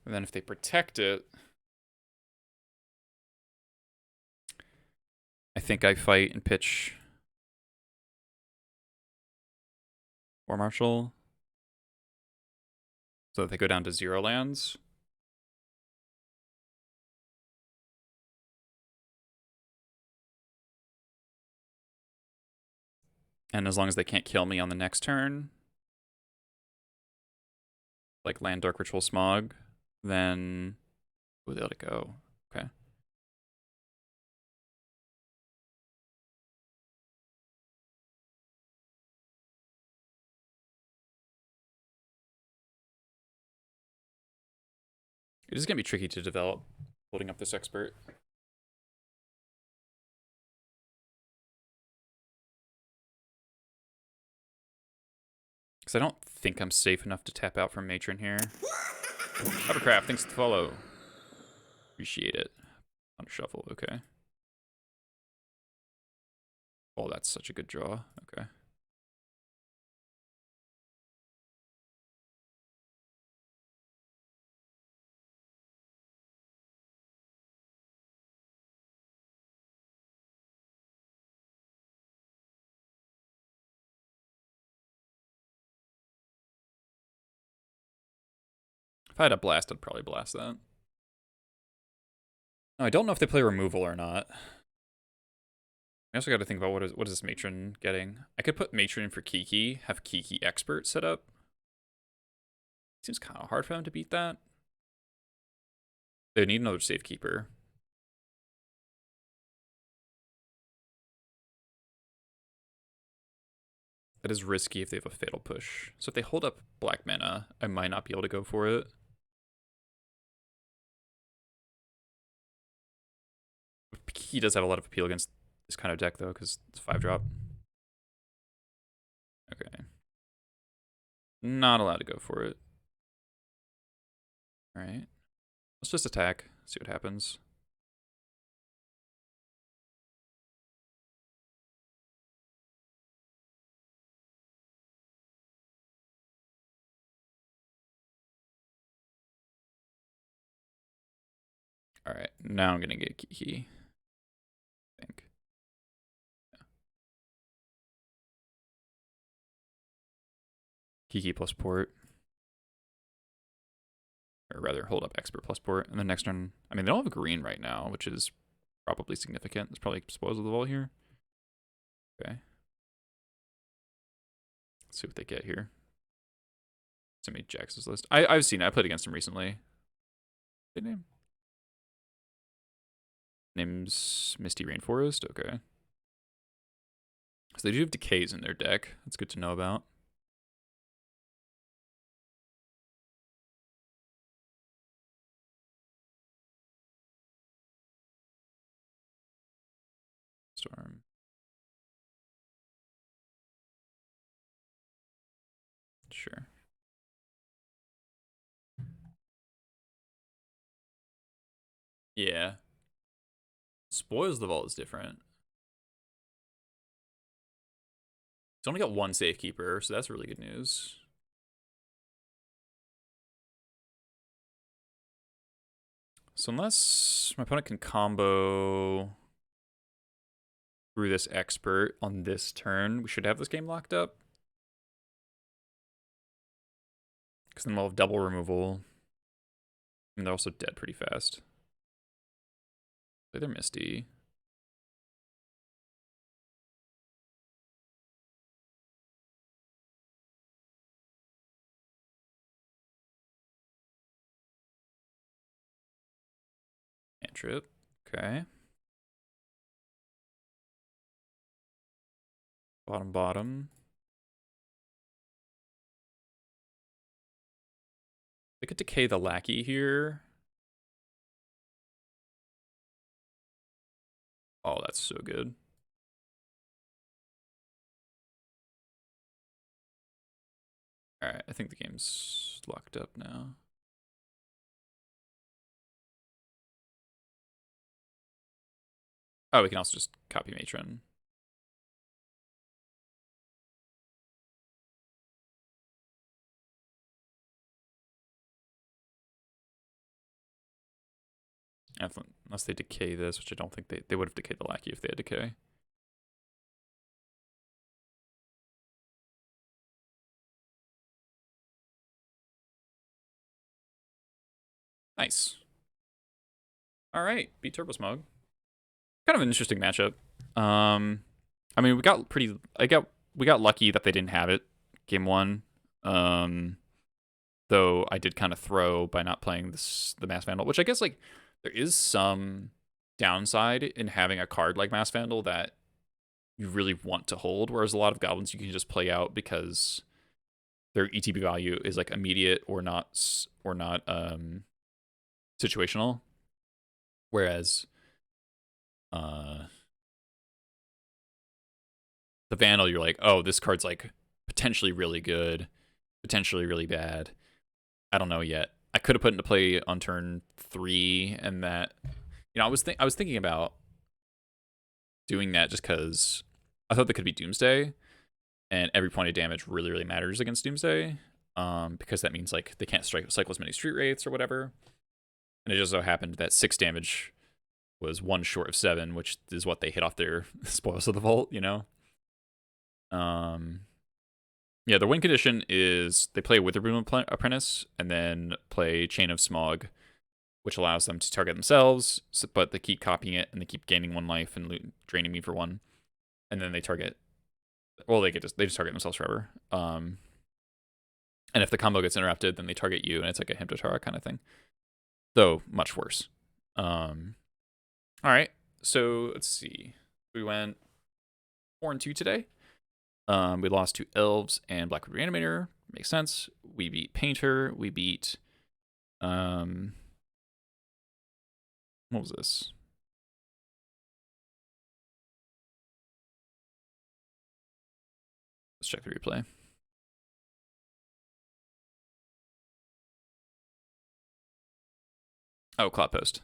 And then if they protect it, I think I fight and pitch War Marshal so that they go down to 0 lands. And as long as they can't kill me on the next turn, like land Dark Ritual Smog, then ooh, they let it go. Okay. It is going to be tricky to develop holding up this expert. Because I don't think I'm safe enough to tap out from Matron here. Hovercraft, thanks to the follow. Appreciate it. On shuffle, okay. Oh, that's such a good draw. Okay. If I had a blast, I'd probably blast that. No, I don't know if they play removal or not. I also got to think about what is this Matron getting. I could put Matron in for Kiki, have Kiki Expert set up. Seems kind of hard for them to beat that. They need another Safekeeper. That is risky if they have a Fatal Push. So if they hold up black mana, I might not be able to go for it. He does have a lot of appeal against this kind of deck, though, because it's 5-drop. Okay. Not allowed to go for it. Alright. Let's just attack, see what happens. Alright, now I'm gonna get Kiki. I think. Yeah. Kiki plus port. Or rather, hold up Expert plus port. And then next turn, I mean, they don't have green right now, which is probably significant. There's probably Spoils of the Vault here. Okay. Let's see what they get here. Send me Jax's list. I've seen it. I played against him recently. Good name. Name's Misty Rainforest. Okay. So they do have decays in their deck. That's good to know about. Storm. Sure. Yeah. Spoils the Vault is different. It's only got one Safekeeper, so that's really good news. So unless my opponent can combo through this Expert on this turn, we should have this game locked up. Because then we'll have double removal. And they're also dead pretty fast. They're Misty. Cantrip. Okay. Bottom, bottom. They could decay the Lackey here. Oh, that's so good. Alright, I think the game's locked up now. Oh, we can also just copy Matron. Unless they decay this, which I don't think they would have decayed the Lackey if they had decay. Nice. Alright, beat Turbo Smog. Kind of an interesting matchup. I mean, we got lucky that they didn't have it game one. Though I did kind of throw by not playing the Mass Vandal, which I guess like there is some downside in having a card like Mass Vandal that you really want to hold, whereas a lot of goblins you can just play out because their ETB value is like immediate or not situational. Whereas the Vandal, you're like, oh, this card's like potentially really good, potentially really bad. I don't know yet. I could have put into play on turn 3, and that, you know, I was thinking about doing that just because I thought that could be Doomsday, and every point of damage really, really matters against Doomsday, because that means like they can't cycle as many Street Wraiths or whatever. And it just so happened that 6 damage was 1 short of 7, which is what they hit off their Spoils of the Vault, you know? Yeah, their win condition is they play Witherbloom Apprentice and then play Chain of Smog, which allows them to target themselves, but they keep copying it and they keep gaining 1 life and draining me for 1. And then they target, well, they just target themselves forever. And if the combo gets interrupted, then they target you, and it's like a Hypnotara kind of thing. Though much worse. All right, so let's see. We went 4-2 today. We lost to Elves and Blackwood Reanimator. Makes sense. We beat Painter. We beat what was this? Let's check the replay. Oh, Cloud Post.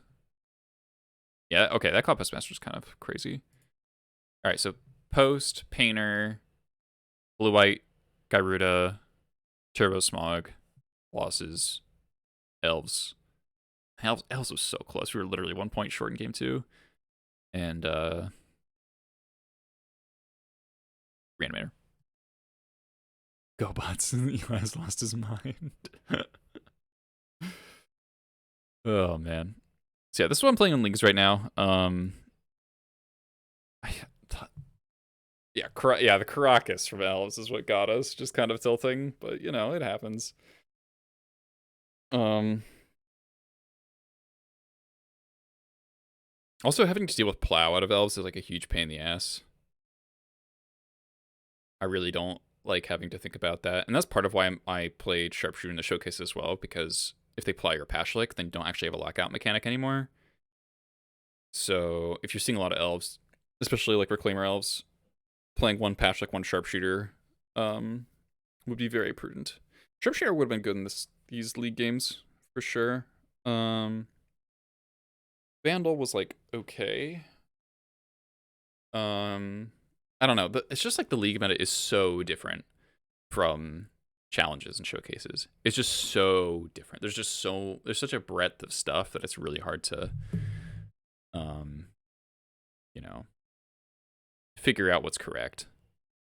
Yeah, okay, that Cloud Post Master is kind of crazy. All right, so Post, Painter, Blue White, Gyruda, Turbo Smog, losses, Elves. Elves was so close. We were literally 1 point short in game 2. And Reanimator. GoBots. Eli's lost his mind. Oh man. So yeah, this is what I'm playing in leagues right now. Yeah, the Caracas from Elves is what got us, just kind of tilting, but you know, it happens. Also having to deal with Plow out of Elves is like a huge pain in the ass. I really don't like having to think about that, and that's part of why I played Sharpshooter in the showcase as well, because if they Plow your Pashlik, then you don't actually have a lockout mechanic anymore. So if you're seeing a lot of Elves, especially like Reclaimer Elves, playing 1 Pashlik, 1 Sharpshooter would be very prudent. Sharpshooter would have been good in these league games for sure. Vandal was like okay. I don't know. It's just like the league meta is so different from challenges and showcases. It's just so different. There's such a breadth of stuff that it's really hard to you know, figure out what's correct.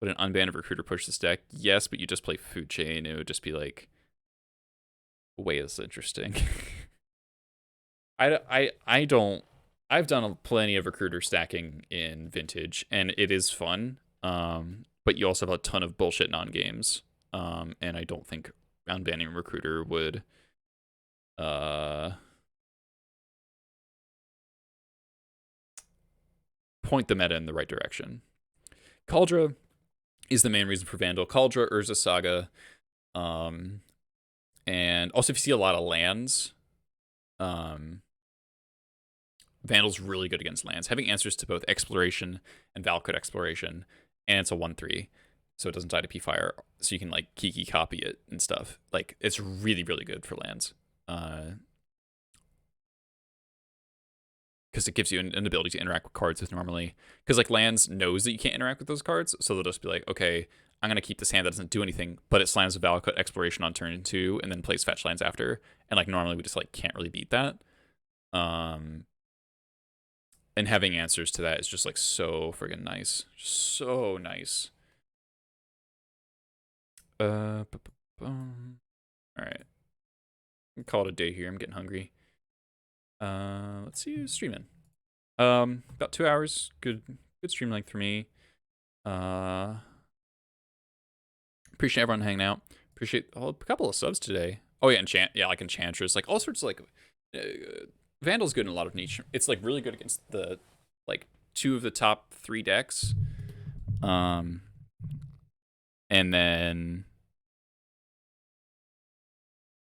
Would an unbanned recruiter push this deck? Yes, but you just play Food Chain. It would just be like way less interesting. I don't. I've done plenty of recruiter stacking in Vintage, and it is fun. But you also have a ton of bullshit non-games. And I don't think unbanning recruiter would point the meta in the right direction. Kaldra is the main reason for Vandal. Kaldra, Urza Saga, and also if you see a lot of lands, Vandal's really good against lands. Having answers to both Exploration and Valakut Exploration, and it's a 1/3, so it doesn't die to P-Fire, so you can like Kiki copy it and stuff. Like, it's really, really good for lands. Because it gives you an ability to interact with cards with normally. Because like lands knows that you can't interact with those cards, so they'll just be like, okay, I'm gonna keep this hand that doesn't do anything, but it slams a Valakut Exploration on turn 2 and then plays fetch lands after. And like normally we just like can't really beat that. And having answers to that is just like so friggin' nice. So nice. Alright. Call it a day here. I'm getting hungry. Let's see who's streaming. About 2 hours. Good stream length for me. Appreciate everyone hanging out. Appreciate a couple of subs today. Oh yeah, like Enchantress, like all sorts of like Vandal's good in a lot of niche. It's like really good against the like 2 of the top 3 decks. And then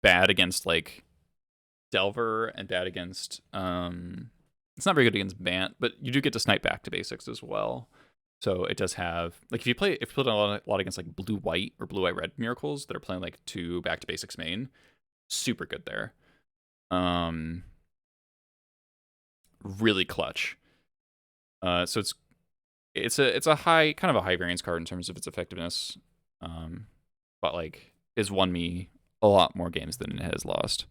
bad against like Delver and bad against it's not very good against Bant, but you do get to snipe back to basics as well. So it does have like if you play a lot against like blue white or blue white red miracles that are playing like 2 back to basics main, super good there. Really clutch. So it's a high kind of a high variance card in terms of its effectiveness. But like has won me a lot more games than it has lost.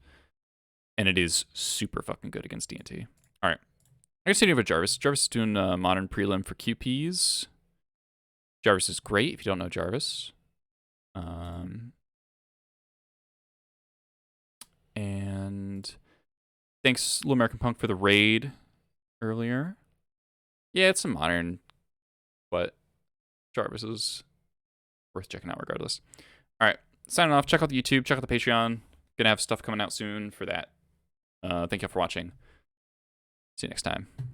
And it is super fucking good against D&T. All right. I guess you have Jarvis. Jarvis is doing a modern prelim for QPs. Jarvis is great if you don't know Jarvis. And thanks, Little American Punk, for the raid earlier. Yeah, it's a modern, but Jarvis is worth checking out regardless. All right, signing off. Check out the YouTube. Check out the Patreon. Gonna have stuff coming out soon for that. Thank you for watching. See you next time.